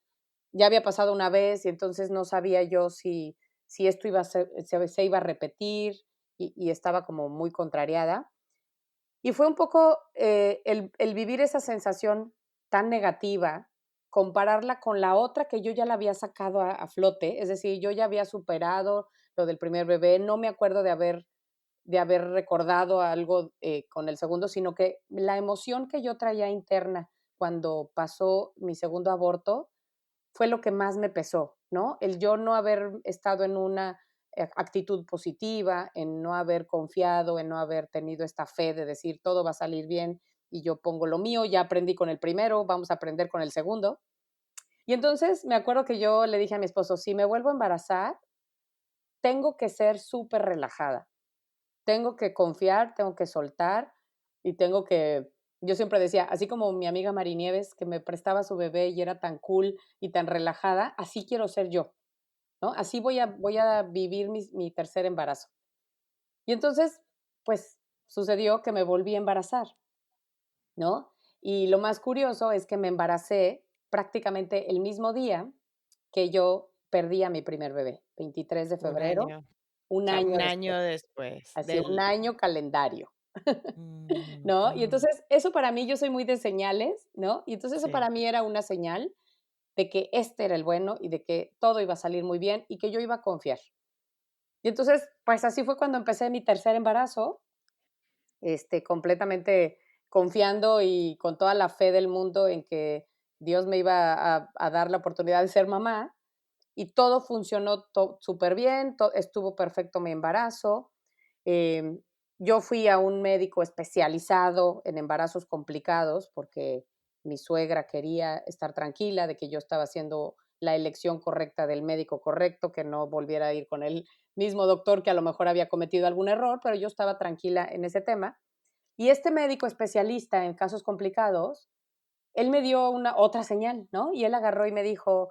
ya había pasado una vez y entonces no sabía yo si esto iba a se iba a repetir y estaba como muy contrariada. Y fue un poco el vivir esa sensación tan negativa, compararla con la otra que yo ya la había sacado a flote, es decir, yo ya había superado lo del primer bebé, no me acuerdo de haber recordado algo con el segundo, sino que la emoción que yo traía interna cuando pasó mi segundo aborto fue lo que más me pesó, ¿no? El yo no haber estado en una actitud positiva, en no haber confiado, en no haber tenido esta fe de decir todo va a salir bien y yo pongo lo mío, ya aprendí con el primero, vamos a aprender con el segundo. Y entonces me acuerdo que yo le dije a mi esposo, si me vuelvo a embarazar, tengo que ser súper relajada, tengo que confiar, tengo que soltar y tengo que, yo siempre decía, así como mi amiga Marinieves, que me prestaba su bebé y era tan cool y tan relajada, así quiero ser yo, ¿no? Así voy a vivir mi tercer embarazo. Y entonces, pues sucedió que me volví a embarazar, ¿no? Y lo más curioso es que me embaracé prácticamente el mismo día que yo perdí a mi primer bebé, 23 de un febrero, año, o un sea, año un después, año después así un del año calendario. ¿No? Y ujú, entonces, eso para mí, yo soy muy de señales, ¿no? Y entonces eso sí. para mí era una señal de que este era el bueno y de que todo iba a salir muy bien y que yo iba a confiar. Y entonces, pues así fue cuando empecé mi tercer embarazo, completamente confiando y con toda la fe del mundo en que Dios me iba a dar la oportunidad de ser mamá y todo funcionó súper bien, estuvo perfecto mi embarazo. Em, yo fui a un médico especializado en embarazos complicados porque mi suegra quería estar tranquila de que yo estaba haciendo la elección correcta del médico correcto, que no volviera a ir con el mismo doctor que a lo mejor había cometido algún error, pero yo estaba tranquila en ese tema. Y este médico especialista en casos complicados él me dio una otra señal, ¿no? Y él agarró y me dijo,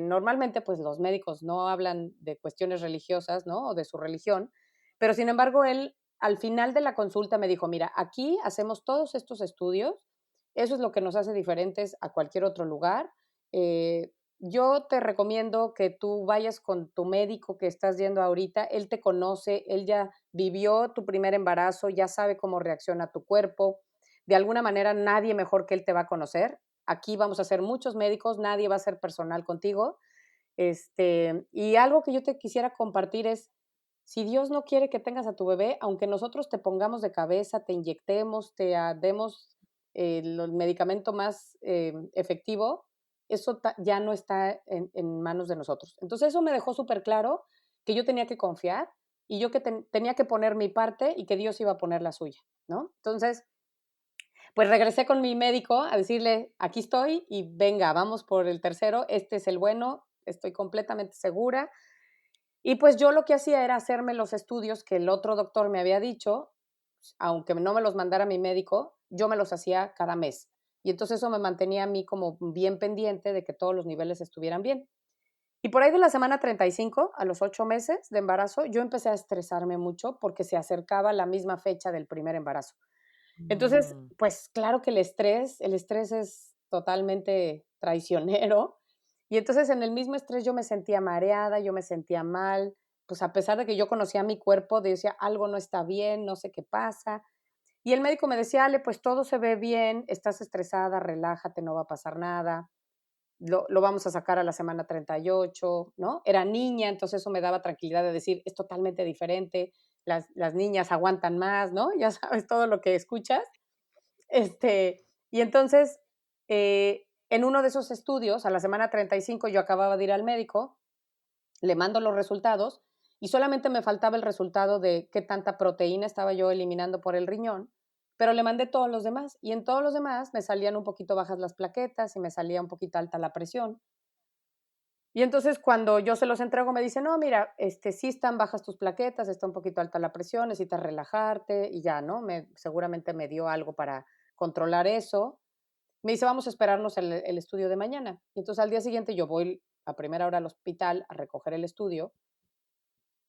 normalmente, pues, los médicos no hablan de cuestiones religiosas, ¿no? O de su religión, pero sin embargo, él al final de la consulta me dijo: "Mira, aquí hacemos todos estos estudios, eso es lo que nos hace diferentes a cualquier otro lugar. Yo te recomiendo que tú vayas con tu médico que estás yendo ahorita, él te conoce, él ya vivió tu primer embarazo, ya sabe cómo reacciona tu cuerpo, de alguna manera nadie mejor que él te va a conocer. Aquí vamos a ser muchos médicos, nadie va a ser personal contigo. Y algo que yo te quisiera compartir es, si Dios no quiere que tengas a tu bebé, aunque nosotros te pongamos de cabeza, te inyectemos, demos el medicamento más efectivo, eso ya no está en manos de nosotros. Entonces eso me dejó súper claro que yo tenía que confiar y yo que tenía que poner mi parte y que Dios iba a poner la suya, ¿no? Entonces, pues regresé con mi médico a decirle, aquí estoy y venga, vamos por el tercero, este es el bueno, estoy completamente segura. Y pues yo lo que hacía era hacerme los estudios que el otro doctor me había dicho, aunque no me los mandara mi médico, yo me los hacía cada mes. Y entonces eso me mantenía a mí como bien pendiente de que todos los niveles estuvieran bien. Y por ahí de la semana 35, a los 8 meses de embarazo, yo empecé a estresarme mucho porque se acercaba la misma fecha del primer embarazo. Entonces, Mm, pues claro que el estrés es totalmente traicionero. Y entonces en el mismo estrés yo me sentía mareada, yo me sentía mal, pues a pesar de que yo conocía mi cuerpo, decía, algo no está bien, no sé qué pasa. Y el médico me decía, Ale, pues todo se ve bien, estás estresada, relájate, no va a pasar nada. lo vamos a sacar a la semana 38, ¿no? Era niña, entonces eso me daba tranquilidad de decir, es totalmente diferente, las niñas aguantan más, ¿no? Ya sabes todo lo que escuchas. Y entonces, en uno de esos estudios, a la semana 35, yo acababa de ir al médico, le mando los resultados y solamente me faltaba el resultado de qué tanta proteína estaba yo eliminando por el riñón, pero le mandé todos los demás y en todos los demás me salían un poquito bajas las plaquetas y me salía un poquito alta la presión. Y entonces cuando yo se los entrego me dice, no, mira, sí están bajas tus plaquetas, está un poquito alta la presión, necesitas relajarte y ya, ¿no? Seguramente me dio algo para controlar eso. Me dice, vamos a esperarnos el estudio de mañana. Y entonces al día siguiente yo voy a primera hora al hospital a recoger el estudio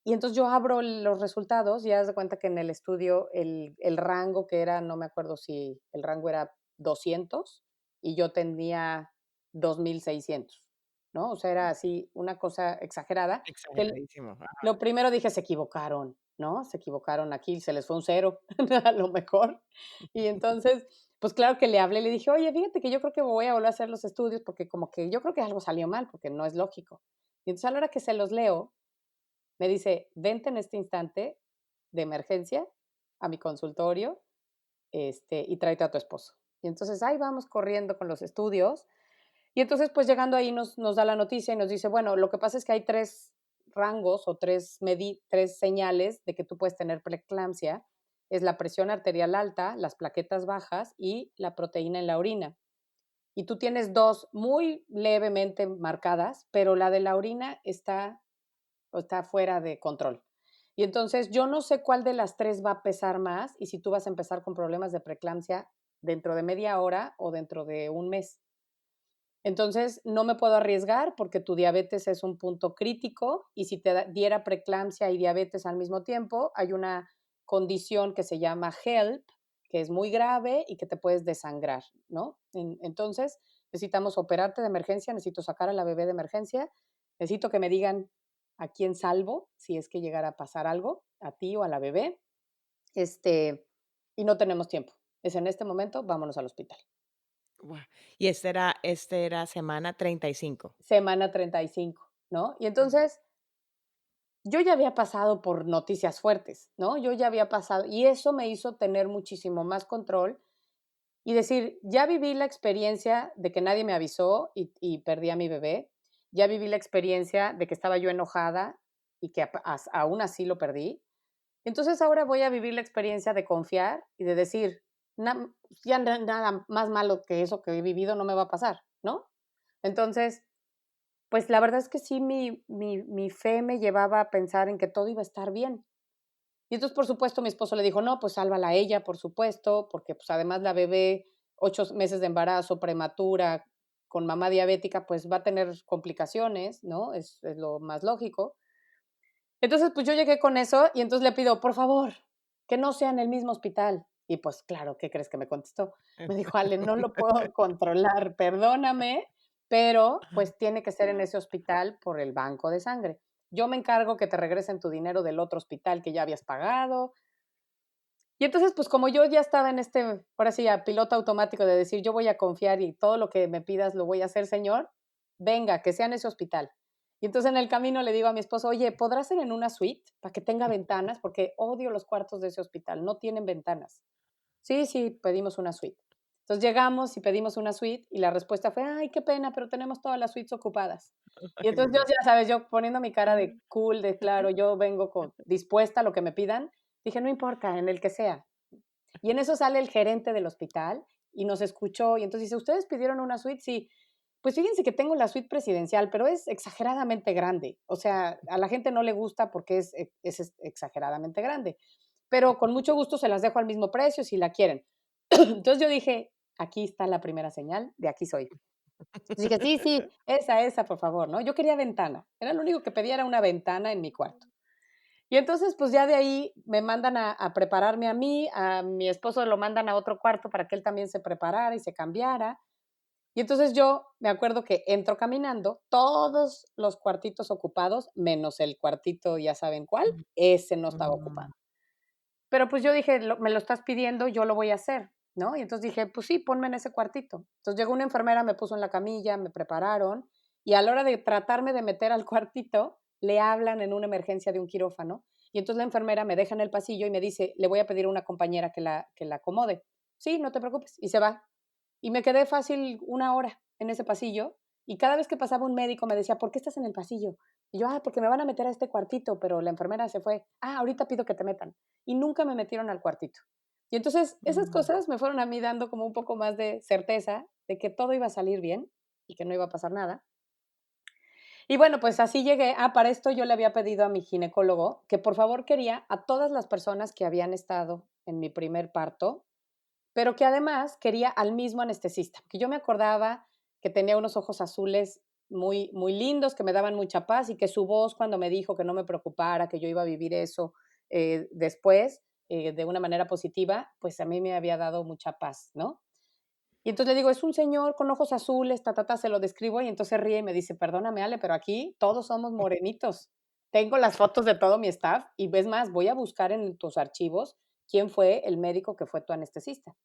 y entonces yo abro los resultados y haz de cuenta que en el estudio el rango que era, no me acuerdo si el rango era 200 y yo tenía 2600, ¿no? O sea, era así una cosa exagerada, que Exageradísimo. lo primero dije: "Se equivocaron", ¿no? Se equivocaron aquí, se les fue un cero, a lo mejor. Y entonces, pues claro que le hablé, le dije: "Oye, fíjate que yo creo que voy a volver a hacer los estudios porque como que yo creo que algo salió mal, porque no es lógico". Y entonces a la hora que se los leo, me dice: "Vente en este instante de emergencia a mi consultorio, y tráete a tu esposo". Y entonces ahí vamos corriendo con los estudios y entonces, pues llegando ahí nos da la noticia y nos dice, bueno, lo que pasa es que hay 3 rangos o 3 señales de que tú puedes tener preeclampsia, es la presión arterial alta, las plaquetas bajas y la proteína en la orina. Y tú tienes 2 muy levemente marcadas, pero la de la orina está fuera de control. Y entonces, yo no sé cuál de las 3 va a pesar más y si tú vas a empezar con problemas de preeclampsia dentro de media hora o dentro de un mes. Entonces, no me puedo arriesgar porque tu diabetes es un punto crítico y si te diera preeclampsia y diabetes al mismo tiempo, hay una condición que se llama HELP, que es muy grave y que te puedes desangrar, ¿no? Entonces, necesitamos operarte de emergencia, necesito sacar a la bebé de emergencia, necesito que me digan a quién salvo si es que llegara a pasar algo, a ti o a la bebé, y no tenemos tiempo. Es en este momento, vámonos al hospital. Guau. Y este era semana 35. Semana 35, ¿no? Y entonces, yo ya había pasado por noticias fuertes, ¿no? Yo ya había pasado y eso me hizo tener muchísimo más control y decir, ya viví la experiencia de que nadie me avisó y perdí a mi bebé, ya viví la experiencia de que estaba yo enojada y que aún así lo perdí. Entonces ahora voy a vivir la experiencia de confiar y de decir, ya nada más malo que eso que he vivido no me va a pasar, ¿no? Entonces, pues la verdad es que sí, mi fe me llevaba a pensar en que todo iba a estar bien. Y entonces, por supuesto, mi esposo le dijo: "No, pues sálvala a ella, por supuesto", porque, pues, además la bebé, 8 meses de embarazo, prematura, con mamá diabética, pues va a tener complicaciones, ¿no? Es lo más lógico. Entonces, pues yo llegué con eso y entonces le pido: "Por favor, que no sea en el mismo hospital". Y pues claro, ¿qué crees que me contestó? Me dijo: "Ale, no lo puedo controlar, perdóname, pero pues tiene que ser en ese hospital por el banco de sangre. Yo me encargo que te regresen tu dinero del otro hospital que ya habías pagado". Y entonces, pues como yo ya estaba en ahora sí, a piloto automático de decir: "Yo voy a confiar y todo lo que me pidas lo voy a hacer, señor, venga, que sea en ese hospital". Y entonces en el camino le digo a mi esposo: "Oye, ¿podrá ser en una suite para que tenga ventanas? Porque odio los cuartos de ese hospital, no tienen ventanas". Sí, sí, pedimos una suite. Entonces llegamos y pedimos una suite y la respuesta fue: "Ay, qué pena, pero tenemos todas las suites ocupadas". Y Ay, entonces yo, no. ya sabes, yo poniendo mi cara de cool, de claro, yo vengo dispuesta a lo que me pidan, dije: "No importa, en el que sea". Y en eso sale el gerente del hospital y nos escuchó y entonces dice: "¿Ustedes pidieron una suite?". Sí. Pues fíjense que tengo la suite presidencial, pero es exageradamente grande. O sea, a la gente no le gusta porque es exageradamente grande, pero con mucho gusto se las dejo al mismo precio si la quieren. Entonces yo dije: "Aquí está la primera señal, de aquí soy". Dije: "Sí, sí, esa, por favor", ¿no? Yo quería ventana, era lo único que pedía, era una ventana en mi cuarto. Y entonces, pues ya de ahí me mandan a prepararme a mi esposo lo mandan a otro cuarto para que él también se preparara y se cambiara. Y entonces yo me acuerdo que entro caminando, todos los cuartitos ocupados, menos el cuartito, ya saben cuál, ese no estaba ocupado. Mm, Pero pues yo dije: Me lo estás pidiendo, yo lo voy a hacer". ¿no? Y entonces dije, pues sí, ponme en ese cuartito. Entonces llegó una enfermera, me puso en la camilla, me prepararon y a la hora de tratarme de meter al cuartito, le hablan en una emergencia de un quirófano y entonces la enfermera me deja en el pasillo y me dice, le voy a pedir a una compañera que la acomode. Sí, no te preocupes. Y se va. Y me quedé fácil una hora en ese pasillo y cada vez que pasaba un médico me decía, ¿por qué estás en el pasillo? Y yo, porque me van a meter a este cuartito, pero la enfermera se fue. Ahorita pido que te metan. Y nunca me metieron al cuartito. Y entonces esas Mm. cosas me fueron a mí dando como un poco más de certeza de que todo iba a salir bien y que no iba a pasar nada. Y bueno, pues así llegué. Para esto yo le había pedido a mi ginecólogo que por favor quería a todas las personas que habían estado en mi primer parto, pero que además quería al mismo anestesista, que yo me acordaba que tenía unos ojos azules muy, muy lindos, que me daban mucha paz y que su voz cuando me dijo que no me preocupara, que yo iba a vivir eso después de una manera positiva, pues a mí me había dado mucha paz, ¿no? Y entonces le digo, es un señor con ojos azules, se lo describo y entonces ríe y me dice, perdóname Ale, pero aquí todos somos morenitos. Tengo las fotos de todo mi staff y ves más, voy a buscar en tus archivos quién fue el médico que fue tu anestesista.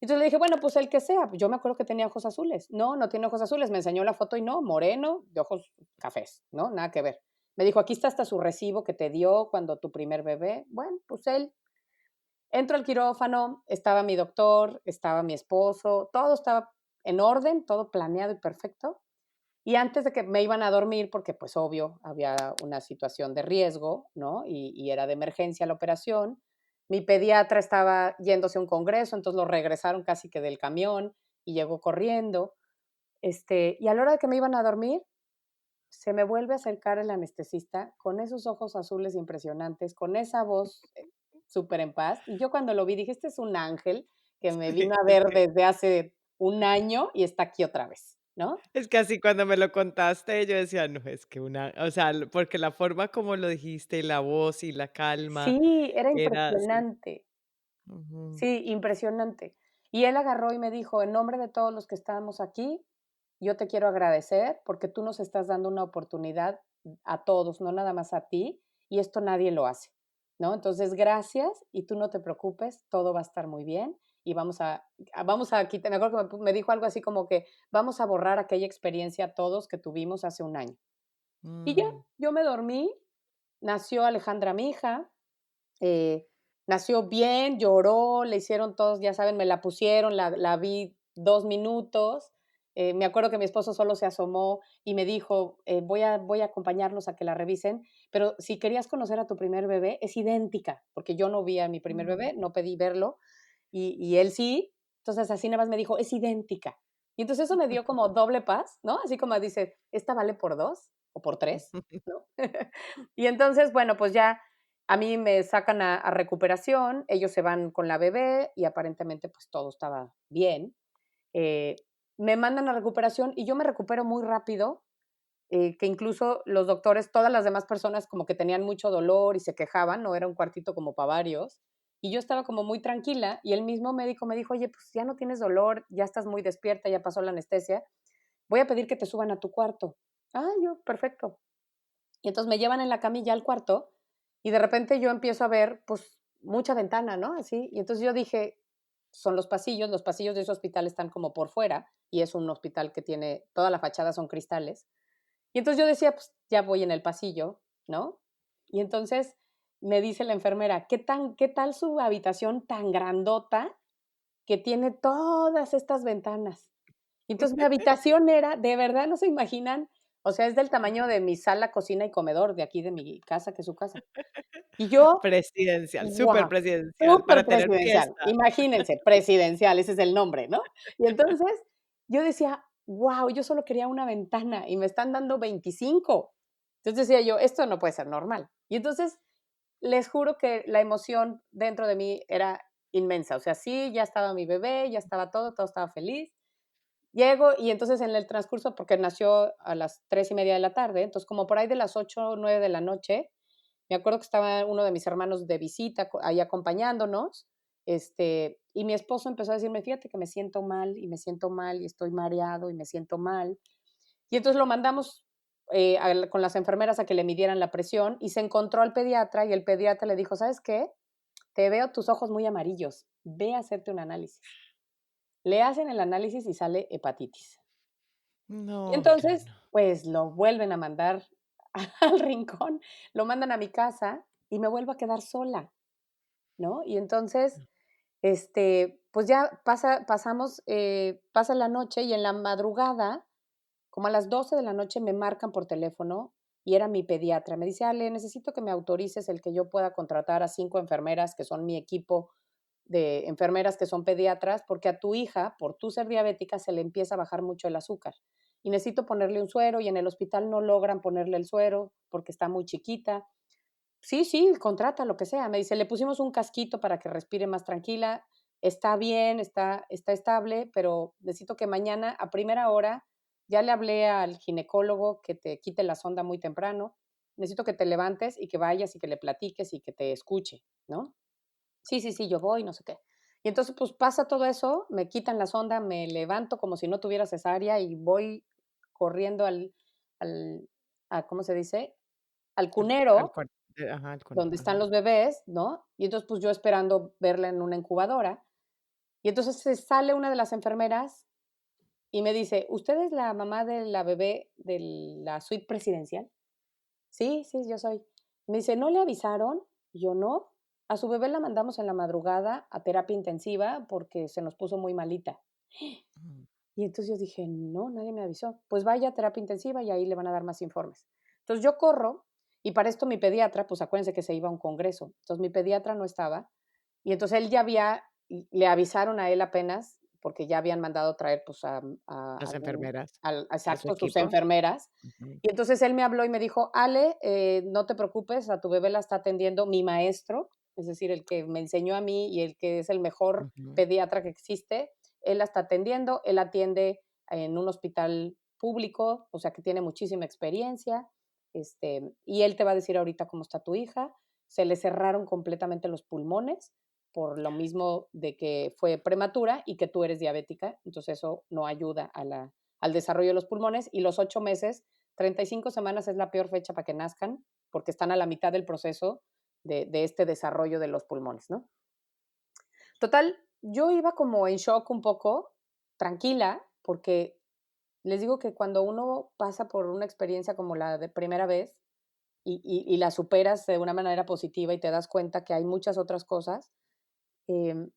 Entonces le dije, bueno, pues el que sea. Yo me acuerdo que tenía ojos azules. No, no tiene ojos azules. Me enseñó la foto y no, moreno, de ojos cafés, ¿no? Nada que ver. Me dijo, aquí está hasta su recibo que te dio cuando tu primer bebé. Bueno, pues él. Entro al quirófano, estaba mi doctor, estaba mi esposo, todo estaba en orden, todo planeado y perfecto. Y antes de que me iban a dormir, porque pues obvio, había una situación de riesgo, ¿no? Y era de emergencia la operación. Mi pediatra estaba yéndose a un congreso, entonces lo regresaron casi que del camión y llegó corriendo. Y a la hora de que me iban a dormir, se me vuelve a acercar el anestesista con esos ojos azules impresionantes, con esa voz súper en paz. Y yo cuando lo vi dije, este es un ángel que me Sí, vino a es ver que desde hace un año y está aquí otra vez, ¿no? es que así cuando me lo contaste, yo decía: "No, es que una", o sea, porque la forma como lo dijiste, y la voz y la calma, Sí, era era sí. impresionante. Ujú. Sí, impresionante. Y él agarró y me dijo, en nombre de todos los que estamos aquí, yo te quiero agradecer porque tú nos estás dando una oportunidad a todos, no nada más a ti, y esto nadie lo hace, ¿no? Entonces, gracias y tú no te preocupes, todo va a estar muy bien y vamos a quitar, me acuerdo que me dijo algo así como que vamos a borrar aquella experiencia todos que tuvimos hace un año. Y ya, Mm. yo me dormí, nació Alejandra, mi hija, eh, nació bien, lloró, le hicieron todos, ya saben, me la pusieron, la vi 2 minutos. Me acuerdo que mi esposo solo se asomó y me dijo, voy a acompañarlos a que la revisen, pero si querías conocer a tu primer bebé, es idéntica, porque yo no vi a mi primer Mm. bebé, no pedí verlo, y él sí. Entonces así nada más me dijo, es idéntica. Y entonces eso me dio como doble paz, ¿no? Así como dice, esta vale por 2 o por 3, ¿no? Y entonces, bueno, pues ya a mí me sacan a recuperación, ellos se van con la bebé y aparentemente pues todo estaba bien. Eh, Me mandan a recuperación y yo me recupero muy rápido, que incluso los doctores, todas las demás personas como que tenían mucho dolor y se quejaban, no era un cuartito como para varios. Y yo estaba como muy tranquila y el mismo médico me dijo, oye, pues ya no tienes dolor, ya estás muy despierta, ya pasó la anestesia, voy a pedir que te suban a tu cuarto. Yo, perfecto. Y entonces me llevan en la camilla al cuarto y de repente yo empiezo a ver, pues, mucha ventana, ¿no? Así. Y entonces yo dije, son los pasillos de ese hospital están como por fuera y es un hospital que tiene, toda la fachada son cristales. Y entonces yo decía, pues, ya voy en el pasillo, ¿no? Y entonces me dice la enfermera, qué tal su habitación tan grandota que tiene todas estas ventanas? Y entonces mi habitación era, de verdad, no se imaginan, o sea, es del tamaño de mi sala, cocina y comedor de aquí de mi casa, que es su casa. Y yo, Presidencial, guau, superpresidencial, para tener superpresidencial, fiesta. imagínense, presidencial, ese es el nombre, ¿no? Y entonces yo decía: "Guau, yo solo quería una ventana y me están dando 25". Entonces decía yo: "Esto no puede ser normal". Y entonces les juro que la emoción dentro de mí era inmensa. O sea, sí, ya estaba mi bebé, ya estaba todo estaba feliz. Llego y entonces en el transcurso, porque nació a las 3:30 de la tarde, entonces como por ahí de las 8 o 9 de la noche, me acuerdo que estaba uno de mis hermanos de visita ahí acompañándonos, y mi esposo empezó a decirme, fíjate que me siento mal y me siento mal y estoy mareado y me siento mal. Y entonces lo mandamos con las enfermeras a que le midieran la presión y se encontró al pediatra y el pediatra le dijo, ¿sabes qué? te veo tus ojos muy amarillos, ve a hacerte un análisis. Le hacen el análisis y sale hepatitis. Y No, entonces, no. pues lo vuelven a mandar al rincón, lo mandan a mi casa y me vuelvo a quedar sola, ¿no? Y entonces, pues ya pasa la noche y en la madrugada, como a las 12 de la noche, me marcan por teléfono y era mi pediatra. Me dice: "Ale, necesito que me autorices el que yo pueda contratar a 5 enfermeras que son mi equipo de enfermeras que son pediatras, porque a tu hija, por tú ser diabética, se le empieza a bajar mucho el azúcar. Y necesito ponerle un suero y en el hospital no logran ponerle el suero porque está muy chiquita". Sí, sí, contrata lo que sea. Me dice: "Le pusimos un casquito para que respire más tranquila, está bien, está estable, pero necesito que mañana a primera hora, ya le hablé al ginecólogo que te quite la sonda muy temprano, necesito que te levantes y que vayas y que le platiques y que te escuche", ¿no? Sí, sí, sí, yo voy, no sé qué. Y entonces, pues, pasa todo eso, me quitan la sonda, me levanto como si no tuviera cesárea y voy corriendo al ¿cómo se dice? Al Al cunero, cuarto, ajá, al donde están ajá. los bebés, ¿no? Y entonces, pues, yo esperando verla en una incubadora. Y entonces se sale una de las enfermeras y me dice: "¿Usted es la mamá de la bebé de la suite presidencial?". "Sí, sí, yo soy". Me dice: "¿No le avisaron?". Y yo: "No, a su bebé la mandamos en la madrugada a terapia intensiva porque se nos puso muy malita". Mm, Y entonces yo dije: "No, nadie me avisó". "Pues vaya a terapia intensiva y ahí le van a dar más informes". Entonces yo corro y para esto mi pediatra, pues acuérdense que se iba a un congreso. Entonces mi pediatra no estaba y entonces él ya había y le avisaron a él apenas, porque ya habían mandado traer, pues, a las algún enfermeras, al a su exacto, sus equipo. enfermeras. Ujú, Y entonces él me habló y me dijo: "Ale, no te preocupes, a tu bebé la está atendiendo mi maestro", es decir, el que me enseñó a mí y el que es el mejor ujú. pediatra que existe. Él la está atendiendo, él atiende en un hospital público, o sea, que tiene muchísima experiencia, y él te va a decir ahorita cómo está tu hija. Se le cerraron completamente los pulmones por lo mismo de que fue prematura y que tú eres diabética, entonces eso no ayuda al desarrollo de los pulmones y los 8 meses, 35 semanas es la peor fecha para que nazcan porque están a la mitad del proceso de este desarrollo de los pulmones, ¿no? Total, yo iba como en shock un poco, tranquila, porque les digo que cuando uno pasa por una experiencia como la de primera vez y la superas de una manera positiva y te das cuenta que hay muchas otras cosas, em,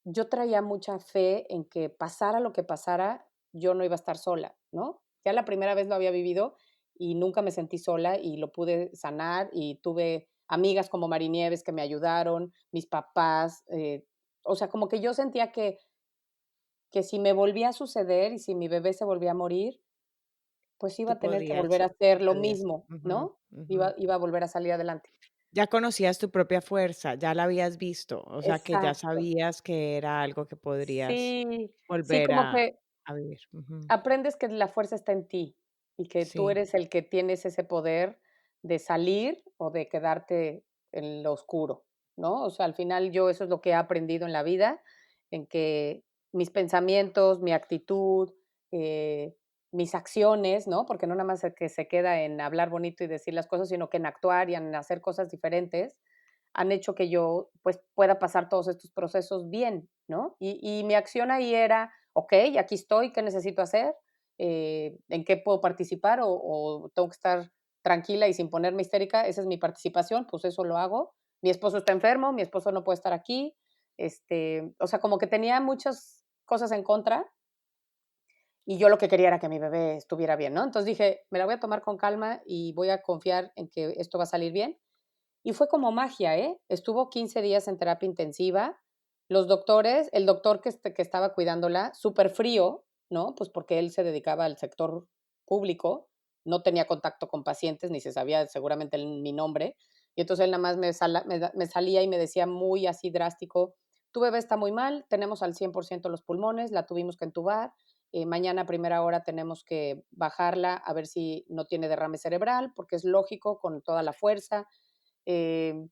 yo traía mucha fe en que pasara lo que pasara, yo no iba a estar sola, ¿no? Ya la primera vez lo había vivido y nunca me sentí sola y lo pude sanar y tuve amigas como Marinieves que me ayudaron, mis papás, o sea, como que yo sentía que si me volvía a suceder y si mi bebé se volvía a morir, pues iba Tú a tener que podías, volver a tú hacer lo podías. mismo, Ujú, ¿no? ujú. Iba a volver a salir adelante. Ya conocías tu propia fuerza, ya la habías visto, o sea, que ya Exacto. sabías que era algo que podrías Sí, sí, volver como que a vivir. Ujú. aprendes que la fuerza está en ti y que tú Sí, eres el que tienes ese poder de salir o de quedarte en lo oscuro, ¿no? O sea, al final yo eso es lo que he aprendido en la vida, en que mis pensamientos, mi actitud, eh, mis acciones, ¿no? Porque no nada más que se queda en hablar bonito y decir las cosas, sino que en actuar y en hacer cosas diferentes, han hecho que yo, pues, pueda pasar todos estos procesos bien, ¿no? Y mi acción ahí era, okey, aquí estoy, ¿qué necesito hacer? ¿En qué puedo participar o tengo que estar tranquila y sin ponerme histérica? Esa es mi participación, pues eso lo hago. Mi esposo está enfermo, mi esposo no puede estar aquí, o sea, como que tenía muchas cosas en contra, y yo lo que quería era que mi bebé estuviera bien, ¿no? Entonces dije: "Me la voy a tomar con calma y voy a confiar en que esto va a salir bien". Y fue como magia, ¿eh? Estuvo 15 días en terapia intensiva. Los doctores, el doctor que estaba cuidándola, súper frío, ¿no? Pues porque él se dedicaba al sector público, no tenía contacto con pacientes, ni se sabía seguramente mi nombre. Y entonces él nada más me salía y me decía muy así drástico: "Tu bebé está muy mal, tenemos al 100% los pulmones, la tuvimos que entubar, mañana a primera hora tenemos que bajarla a ver si no tiene derrame cerebral, porque es lógico con toda la fuerza, eh,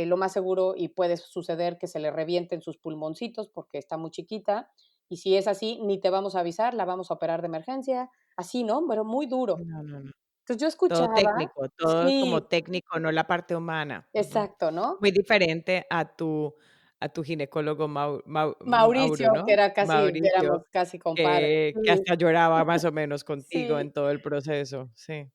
lo más seguro y puede suceder que se le revienten sus pulmoncitos porque está muy chiquita. Y si es así, ni te vamos a avisar, la vamos a operar de emergencia. Así, ¿no? Pero muy duro. no, no, no. Entonces yo Todo escuchaba, técnico, todo como sí, técnico, no la parte humana. Ujú. exacto, ¿no? Muy diferente a tu ginecólogo Mauricio, Mauro, que ¿no? era casi, éramos Mauricio, casi compadres. que hasta lloraba más o menos contigo en Sí, todo el proceso. Sí.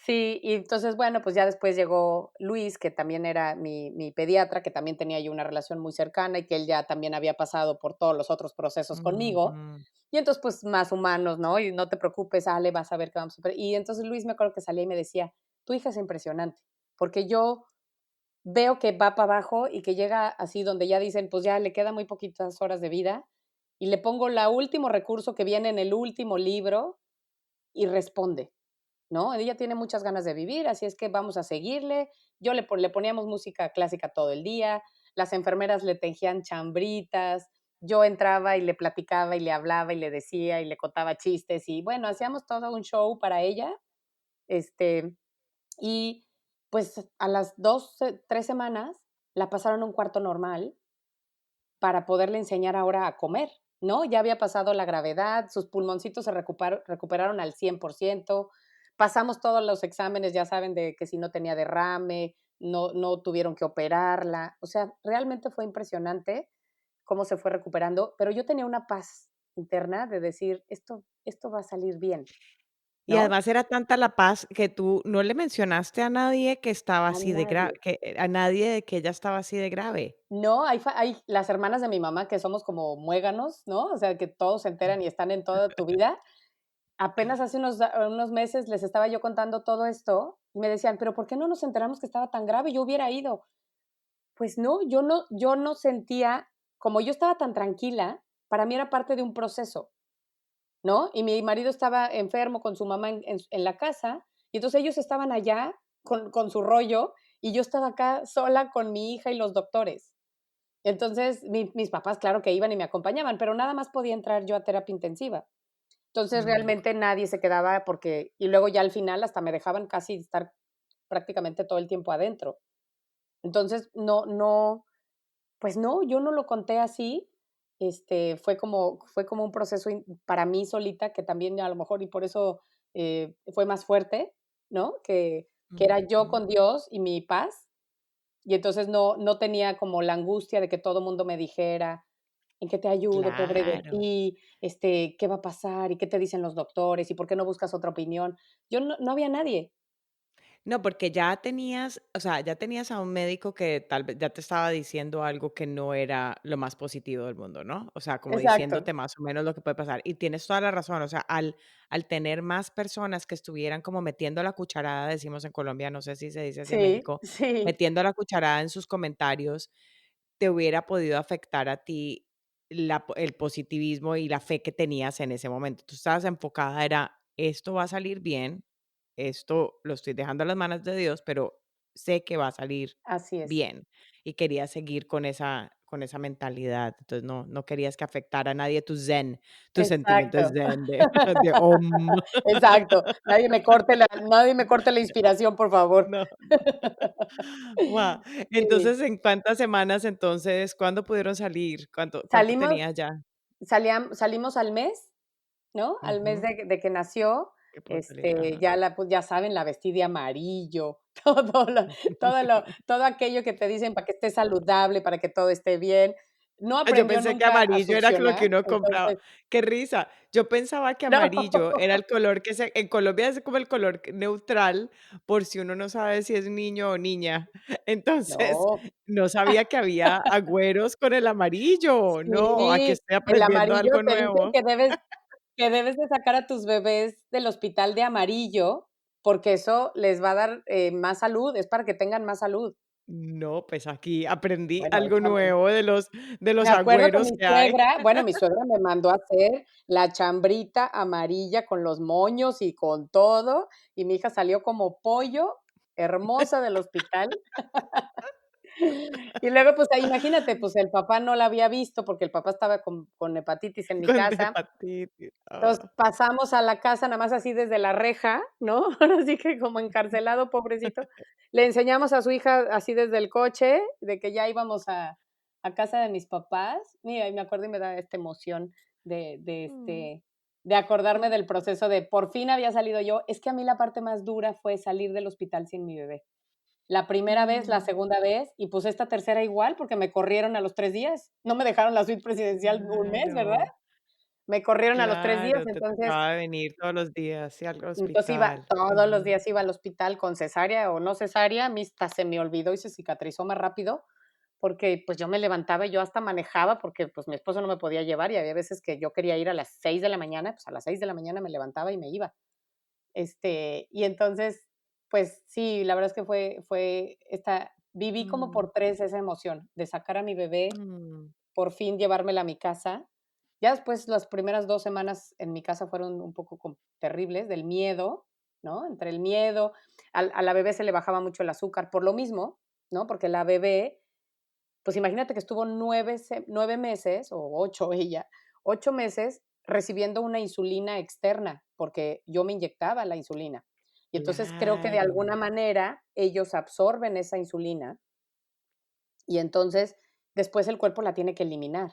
sí, y entonces, bueno, pues ya después llegó Luis, que también era mi pediatra, que también tenía yo una relación muy cercana y que él ya también había pasado por todos los otros procesos conmigo. Ujú. Y entonces, pues más humanos, ¿no? Y no te preocupes, Ale, vas a ver que vamos a ver. Y entonces Luis me acuerdo que salía y me decía, tu hija es impresionante, porque yo veo que va para abajo y que llega así donde ya dicen, pues ya le quedan muy poquitas horas de vida y le pongo la último recurso que viene en el último libro y responde, ¿no? Ella tiene muchas ganas de vivir, así es que vamos a seguirle. Yo le poníamos música clásica todo el día, las enfermeras le tejían chambritas, yo entraba y le platicaba y le hablaba y le decía y le contaba chistes y bueno, hacíamos todo un show para ella, este, y pues a las 2, 3 semanas la pasaron a un cuarto normal para poderle enseñar ahora a comer, ¿no? Ya había pasado la gravedad, sus pulmoncitos se recuperaron al 100%, pasamos todos los exámenes, ya saben, de que si no tenía derrame, no tuvieron que operarla, o sea, realmente fue impresionante cómo se fue recuperando, pero yo tenía una paz interna de decir, esto va a salir bien, Y ¿no? además era tanta la paz que tú no le mencionaste a nadie que estaba A así de grave, nadie. que a nadie de que ella estaba así de grave. No, hay las hermanas de mi mamá que somos como muéganos, ¿no? O sea, que todos se enteran y están en toda tu vida. Apenas hace unos meses les estaba yo contando todo esto y me decían: "¿Pero por qué no nos enteramos que estaba tan grave? Yo hubiera ido". Pues no, yo no sentía como yo estaba tan tranquila, para mí era parte de un proceso, ¿no? Y mi marido estaba enfermo con su mamá en la casa, y entonces ellos estaban allá con su rollo, y yo estaba acá sola con mi hija y los doctores. Entonces, mis papás, claro que iban y me acompañaban, pero nada más podía entrar yo a terapia intensiva. Entonces, Mm, realmente nadie se quedaba porque y luego ya al final hasta me dejaban casi estar prácticamente todo el tiempo adentro. Entonces, pues no, yo no lo conté así, fue como un proceso para mí solita que también a lo mejor y por eso, fue más fuerte, ¿no? Que era yo ujú. con Dios y mi paz, y entonces no tenía como la angustia de que todo mundo me dijera: "¿En qué te ayudo? Pobre de Claro. ti, ¿qué va a pasar? ¿Y qué te dicen los doctores? ¿Y por qué no buscas otra opinión?". Yo no había nadie. No, porque ya tenías, o sea, ya tenías a un médico que tal vez ya te estaba diciendo algo que no era lo más positivo del mundo, ¿no? O sea, como Exacto. diciéndote más o menos lo que puede pasar. Y tienes toda la razón, o sea, al tener más personas que estuvieran como metiendo la cucharada, decimos en Colombia, no sé si se dice así en Sí, México, sí, metiendo la cucharada en sus comentarios, te hubiera podido afectar a ti el positivismo y la fe que tenías en ese momento. Tú estabas enfocada, era, esto va a salir bien, esto lo estoy dejando a las manos de Dios, pero sé que va a salir así es. bien. Y querías seguir con esa mentalidad. Entonces, no querías que afectara a nadie tu zen, tu sentimiento de Exacto. zen, de, de om. Exacto. Nadie me corte la inspiración, por favor. No. Guau. Sí. Entonces, ¿en cuántas semanas entonces, cuándo pudieron salir? ¿Cuánto Salimos tenías ya? salimos al mes, ¿no? Al mes Ujú. de que nació, Qué puntualidad, ajá. pues, ya saben, la vestí de amarillo, todo aquello que te dicen para que estés saludable, para que todo esté bien. No Ah, yo aprendió pensé que nunca a amarillo era lo que succionar, uno compraba. entonces Qué risa. Yo pensaba que no, amarillo era el color que en Colombia es como el color neutral, por si uno no sabe si es niño o niña. Entonces, no. no sabía que había agüeros con el amarillo. No, aquí Sí, estoy el aprendiendo amarillo algo te dicen nuevo. que debes de sacar a tus bebés del hospital de amarillo, porque eso les va a dar, más salud, es para que tengan más salud. No, pues aquí aprendí Bueno, algo échame. nuevo de Me los acuerdo que agüeros mi que hay. suegra, bueno, mi suegra me mandó a hacer la chambrita amarilla con los moños y con todo, y mi hija salió como pollo, hermosa del hospital. Y luego, pues, ahí imagínate, pues, el papá no la había visto porque el papá estaba con hepatitis en mi Con casa. hepatitis. Entonces, pasamos a la casa nada más así desde la reja, ¿no? Ahora sí que como encarcelado, pobrecito. Le enseñamos a su hija así desde el coche, de que ya íbamos a casa de mis papás. Mira, y me acuerdo y me da esta emoción de, Mm. de acordarme del proceso de por fin había salido yo. Es que a mí la parte más dura fue salir del hospital sin mi bebé. La primera vez, la Mm, segunda vez, y pues esta tercera igual, porque me corrieron a los 3 días. No me dejaron la suite presidencial un mes, ¿verdad? claro, Me corrieron a los 3 días, claro, te entonces tocaba venir todos los días, sí, al entonces iba hospital. todos los Ujú. días iba al hospital con cesárea o no cesárea, a mí hasta se me olvidó y se cicatrizó más rápido, porque, pues, yo me levantaba y yo hasta manejaba, porque, pues, mi esposo no me podía llevar, y había veces que yo quería ir a las 6 de la mañana, pues, a las 6 de la mañana me levantaba y me iba. Y entonces, pues sí, la verdad es que fue esta viví como Mm, por 3 esa emoción de sacar a mi bebé, mm, por fin llevármela a mi casa. Ya después, las primeras 2 semanas en mi casa fueron un poco terribles, del miedo, ¿no? Entre el miedo, a la bebé se le bajaba mucho el azúcar por lo mismo, ¿no? Porque la bebé, pues imagínate que estuvo 9 meses, o 8 ella, 8 meses recibiendo una insulina externa, porque yo me inyectaba la insulina. Y entonces creo que de claro. alguna manera ellos absorben esa insulina y entonces después el cuerpo la tiene que eliminar.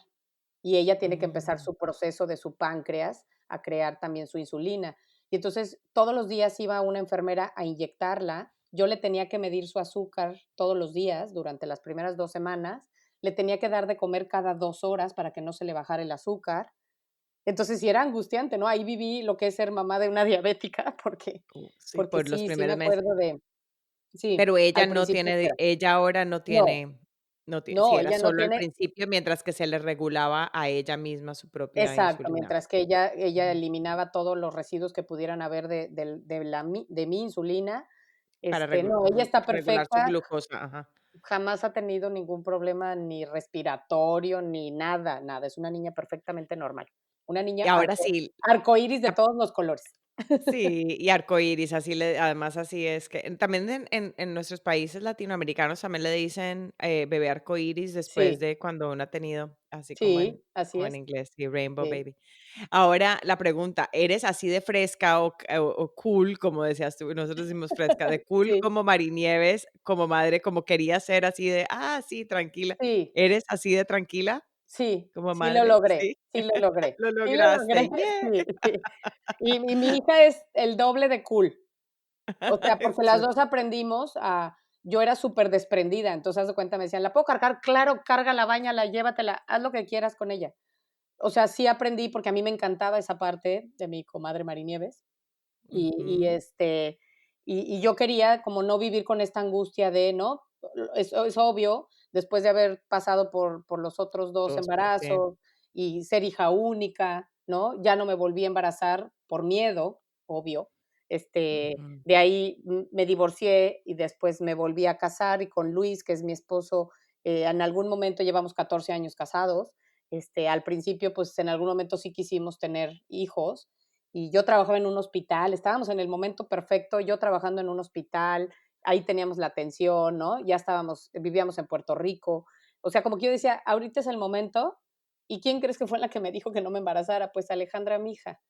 Y ella tiene que empezar Mm, su proceso de su páncreas a crear también su insulina. Y entonces todos los días iba una enfermera a inyectarla. Yo le tenía que medir su azúcar todos los días durante las primeras 2 semanas. Le tenía que dar de comer cada 2 horas para que no se le bajara el azúcar. Entonces sí era angustiante, ¿no? Ahí viví lo que es ser mamá de una diabética, sí, porque por los sí me primeros meses. acuerdo de sí, Pero ella al no principio sí tiene era. ella ahora no No, tiene no tie sí, no, era ella no solo al tiene. principio, mientras que se le regulaba a ella misma su propia Exacto, insulina. mientras que ella Ujú. eliminaba todos los residuos que pudieran haber de mi insulina, Para no, ella está regular su perfecta, glucosa, ajá. jamás ha tenido ningún problema ni respiratorio, ni nada, nada, es una niña perfectamente normal, una Y niña ahora sí, arcoíris de la todos los colores. sí, y arcoíris, así le además así es que también en nuestros países latinoamericanos también le dicen, bebé arcoíris después Sí, de cuando uno ha tenido, así sí, así como en es, inglés, sí, rainbow sí, baby. Ahora la pregunta, ¿eres así de fresca o cool, como decías tú? Nosotros decimos fresca, de cool sí, como Marinieves, como madre, como quería ser así de, sí, tranquila. sí. ¿Eres así de tranquila Sí, como sí lo madre? logré, Sí, sí lo logré, lo sí lo logré, lograste, ¡yeah! sí, sí. Y mi hija es el doble de cool. O sea, porque las Sí. 2 aprendimos a yo era superdesprendida, entonces, haz de cuenta, me decían: "¿La puedo cargar?". "Claro, cárgala, báñala, llévatela, haz lo que quieras con ella". O sea, sí aprendí, porque a mí me encantaba esa parte de mi comadre Marinieves, y, Ujú. y yo quería como no vivir con esta angustia de, ¿no? Es obvio, después de haber pasado por los otros 2 2 sí. embarazos y ser hija única, ¿no? Ya no me volví a embarazar por miedo, obvio. Ujú. De ahí me divorcié y después me volví a casar y con Luis, que es mi esposo, en algún momento llevamos 14 años casados. Al principio, pues en algún momento sí quisimos tener hijos, y yo trabajaba en un hospital, estábamos en el momento perfecto, yo trabajando en un hospital, ahí teníamos la atención, ¿no? Ya vivíamos en Puerto Rico. O sea, como que yo decía, ahorita es el momento. ¿Y quién crees que fue la que me dijo que no me embarazara? Pues Alejandra, mi hija.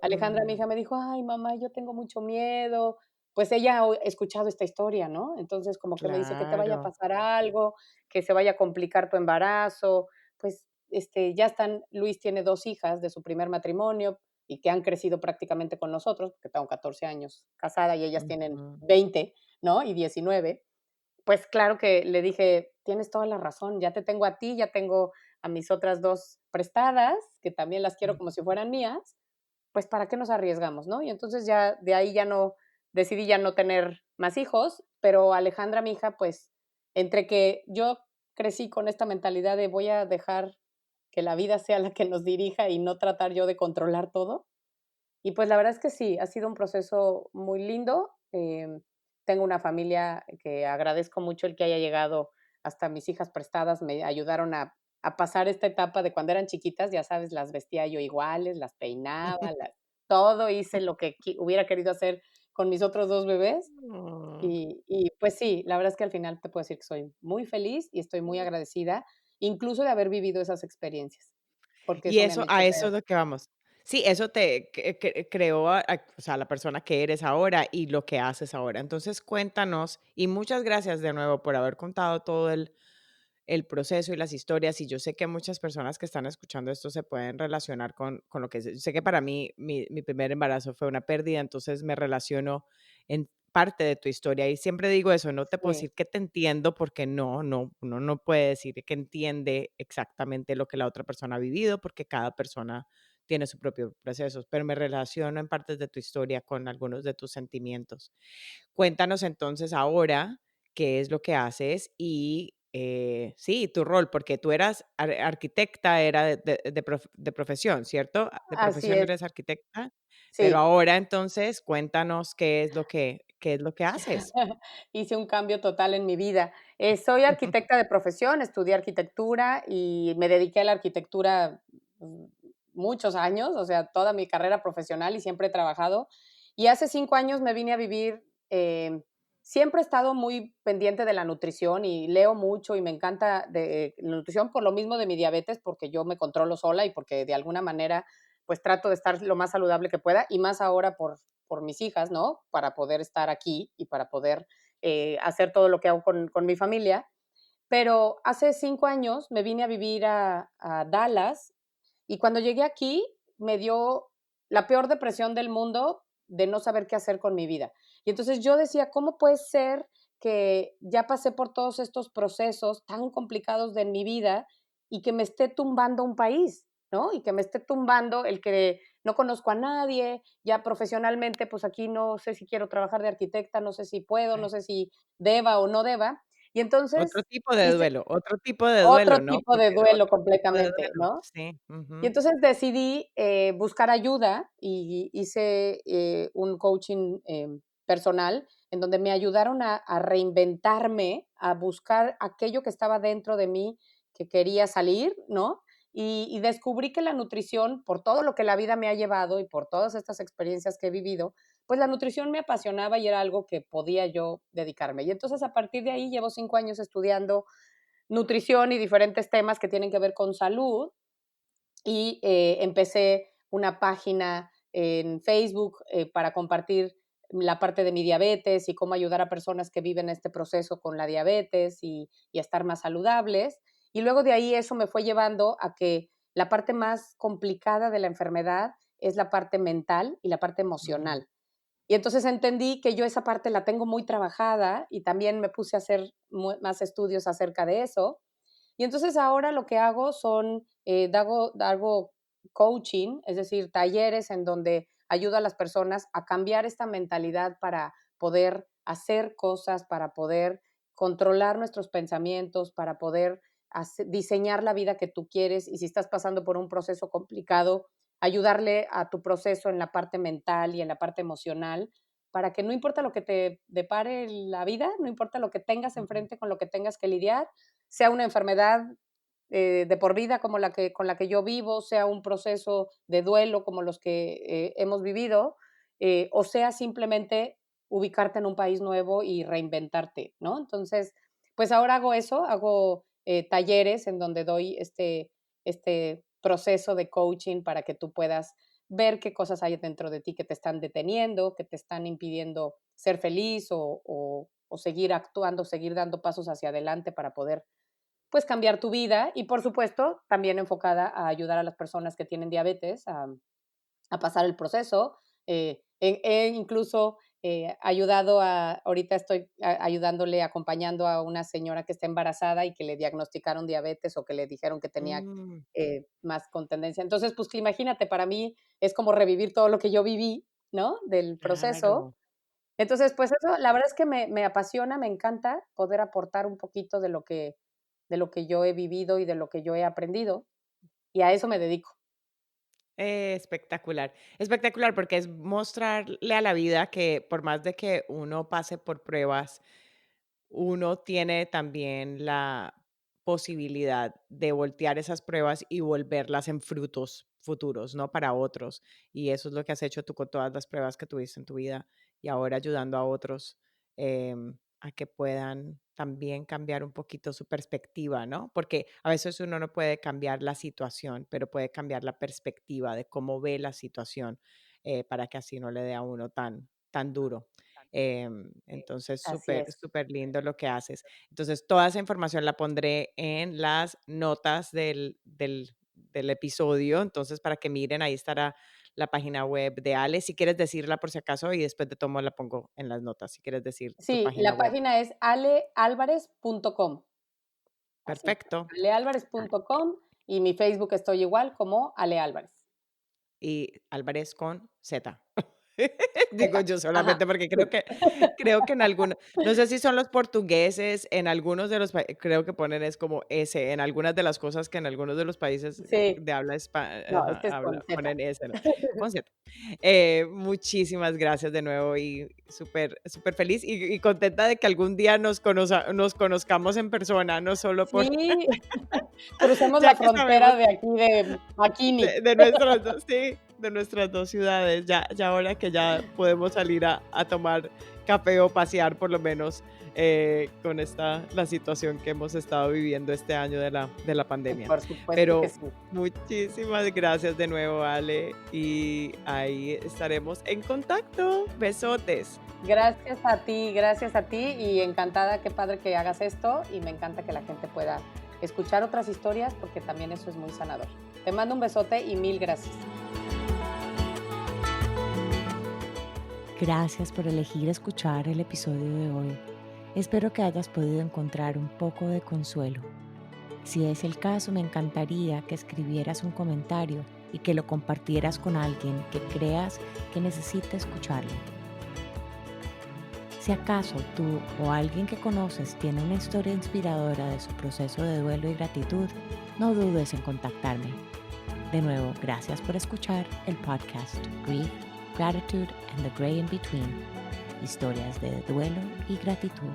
Alejandra, mi Mm, hija, me dijo, ay, mamá, yo tengo mucho miedo. Pues ella ha escuchado esta historia, ¿no? Entonces, como que me dice que te vaya a claro. pasar algo, que se vaya a complicar tu embarazo. Pues, ya están, Luis tiene 2 hijas de su primer matrimonio, y que han crecido prácticamente con nosotros, porque tengo 14 años casada y ellas tienen Ujú. 20, ¿no? Y 19. Pues claro que le dije, tienes toda la razón, ya te tengo a ti, ya tengo a mis otras 2 prestadas, que también las quiero Mm. como si fueran mías, pues ¿para qué nos arriesgamos, no? Y entonces ya de ahí ya no, decidí ya no tener más hijos, pero Alejandra, mi hija, pues entre que yo crecí con esta mentalidad de voy a dejar que la vida sea la que nos dirija y no tratar yo de controlar todo, y pues la verdad es que sí, ha sido un proceso muy lindo. Tengo una familia que agradezco mucho el que haya llegado, hasta mis hijas prestadas me ayudaron a pasar esta etapa de cuando eran chiquitas, ya sabes, las vestía yo iguales, las peinaba, todo hice lo que hubiera querido hacer con mis otros 2 bebés. Oh. Y pues sí, la verdad es que al final te puedo decir que soy muy feliz y estoy muy agradecida, incluso de haber vivido esas experiencias, porque Y eso me han eso hecho a eso ser. es lo que vamos. Sí, eso te creó o sea, la persona que eres ahora y lo que haces ahora. Entonces, cuéntanos, y muchas gracias de nuevo por haber contado todo el proceso y las historias, y yo sé que muchas personas que están escuchando esto se pueden relacionar con lo que sé que para mí mi primer embarazo fue una pérdida, entonces me relaciono en parte de tu historia y siempre digo eso, no te puedo Sí, decir que te entiendo porque no, uno no puede decir que entiende exactamente lo que la otra persona ha vivido porque cada persona tiene su propio proceso, pero me relaciono en partes de tu historia con algunos de tus sentimientos. Cuéntanos entonces ahora qué es lo que haces y, sí, tu rol, porque tú eras arquitecta, era de profesión, ¿cierto? De así profesión es, eres arquitecta, pero sí. ahora entonces cuéntanos qué es lo que haces. Hice un cambio total en mi vida. Soy arquitecta de profesión, estudié arquitectura y me dediqué a la arquitectura mm, muchos años, o sea, toda mi carrera profesional y siempre he trabajado. Y hace 5 años me vine a vivir, siempre he estado muy pendiente de la nutrición y leo mucho y me encanta la nutrición por lo mismo de mi diabetes, porque yo me controlo sola y porque de alguna manera pues trato de estar lo más saludable que pueda y más ahora por mis hijas, ¿no? Para poder estar aquí y para poder hacer todo lo que hago con mi familia. Pero hace 5 años me vine a vivir a Dallas y cuando llegué aquí me dio la peor depresión del mundo de no saber qué hacer con mi vida. Y entonces yo decía, ¿cómo puede ser que ya pasé por todos estos procesos tan complicados de mi vida y que me esté tumbando un país, ¿no? Y que me esté tumbando el que no conozco a nadie, ya profesionalmente, pues aquí no sé si quiero trabajar de arquitecta, no sé si puedo, no Ay, sé si deba o no deba. Y entonces hice otro tipo de duelo, otro ¿no? tipo de Porque duelo otro tipo de completamente, duelo, ¿no? sí, Y ujú. entonces decidí buscar ayuda y hice un coaching personal en donde me ayudaron a reinventarme, a buscar aquello que estaba dentro de mí que quería salir, ¿no? Y descubrí que la nutrición, por todo lo que la vida me ha llevado y por todas estas experiencias que he vivido, pues la nutrición me apasionaba y era algo que podía yo dedicarme. Y entonces a partir de ahí llevo 5 años estudiando nutrición y diferentes temas que tienen que ver con salud y empecé una página en Facebook para compartir la parte de mi diabetes y cómo ayudar a personas que viven este proceso con la diabetes y a estar más saludables. Y luego de ahí eso me fue llevando a que la parte más complicada de la enfermedad es la parte mental y la parte Mm, emocional. Y entonces entendí que yo esa parte la tengo muy trabajada y también me puse a hacer más estudios acerca de eso. Y entonces ahora lo que hago son, hago coaching, es decir, talleres en donde ayudo a las personas a cambiar esta mentalidad para poder hacer cosas, para poder controlar nuestros pensamientos, para poder diseñar la vida que tú quieres. Y si estás pasando por un proceso complicado, ayudarle a tu proceso en la parte mental y en la parte emocional, para que no importa lo que te depare la vida, no importa lo que tengas mm. enfrente, con lo que tengas que lidiar, sea una enfermedad de por vida como con la que yo vivo, sea un proceso de duelo como los que hemos vivido, o sea simplemente ubicarte en un país nuevo y reinventarte, ¿no? Entonces, pues ahora hago eso, hago talleres en donde doy este proceso de coaching para que tú puedas ver qué cosas hay dentro de ti que te están deteniendo, que te están impidiendo ser feliz o seguir actuando, seguir dando pasos hacia adelante para poder pues cambiar tu vida y por supuesto también enfocada a ayudar a las personas que tienen diabetes a pasar el proceso. He incluso ayudado ahorita estoy ayudándole, acompañando a una señora que está embarazada y que le diagnosticaron diabetes o que le dijeron que tenía Mm, más con tendencia. Entonces, pues imagínate, para mí es como revivir todo lo que yo viví, ¿no? Del proceso. claro. Entonces, pues eso, la verdad es que me apasiona, me encanta poder aportar un poquito de lo que yo he vivido y de lo que yo he aprendido, y a eso me dedico. Espectacular, espectacular, porque es mostrarle a la vida que por más de que uno pase por pruebas, uno tiene también la posibilidad de voltear esas pruebas y volverlas en frutos futuros, ¿no? Para otros. Y eso es lo que has hecho tú con todas las pruebas que tuviste en tu vida y ahora ayudando a otros a que puedan también cambiar un poquito su perspectiva, ¿no? Porque a veces uno no puede cambiar la situación, pero puede cambiar la perspectiva de cómo ve la situación para que así no le dé a uno tan duro. Entonces, Así súper, es. súper lindo lo que haces. Entonces, toda esa información la pondré en las notas del episodio. Entonces, para que miren, ahí estará la página web de Ale. Si quieres decirla por si acaso, y después de todo la pongo en las notas. Si quieres decir tu Sí, página la web. página es alealvarez.com. Así, Perfecto. alealvarez.com y mi Facebook estoy igual como Ale Álvarez. Y Álvarez con Z. Digo Z, yo ajá, solamente porque sí. creo que en algunos, no sé si son los portugueses, en algunos de los creo que ponen es como S, en algunas de las cosas que en algunos de los países Sí, de habla no, este es con habla, Z. ponen S, ¿no? Con Z. Muchísimas gracias de nuevo y súper, súper feliz y contenta de que algún día nos conozcamos en persona, no solo por, Sí, cruzamos ya la que sabemos frontera de aquí de McKinney. de nuestras dos, sí, de nuestras dos ciudades, ya ahora que ya podemos salir a tomar café o pasear por lo menos con la situación que hemos estado viviendo este año de la pandemia. Por supuesto que Pero sí. muchísimas gracias de nuevo, Ale, y ahí estaremos en contacto. Besotes. Gracias a ti y encantada, qué padre que hagas esto y me encanta que la gente pueda escuchar otras historias porque también eso es muy sanador. Te mando un besote y mil gracias. Gracias por elegir escuchar el episodio de hoy. Espero que hayas podido encontrar un poco de consuelo. Si es el caso, me encantaría que escribieras un comentario y que lo compartieras con alguien que creas que necesita escucharlo. Si acaso tú o alguien que conoces tiene una historia inspiradora de su proceso de duelo y gratitud, no dudes en contactarme. De nuevo, gracias por escuchar el podcast Grief, Gratitude and the Gray in Between, historias de duelo y gratitud.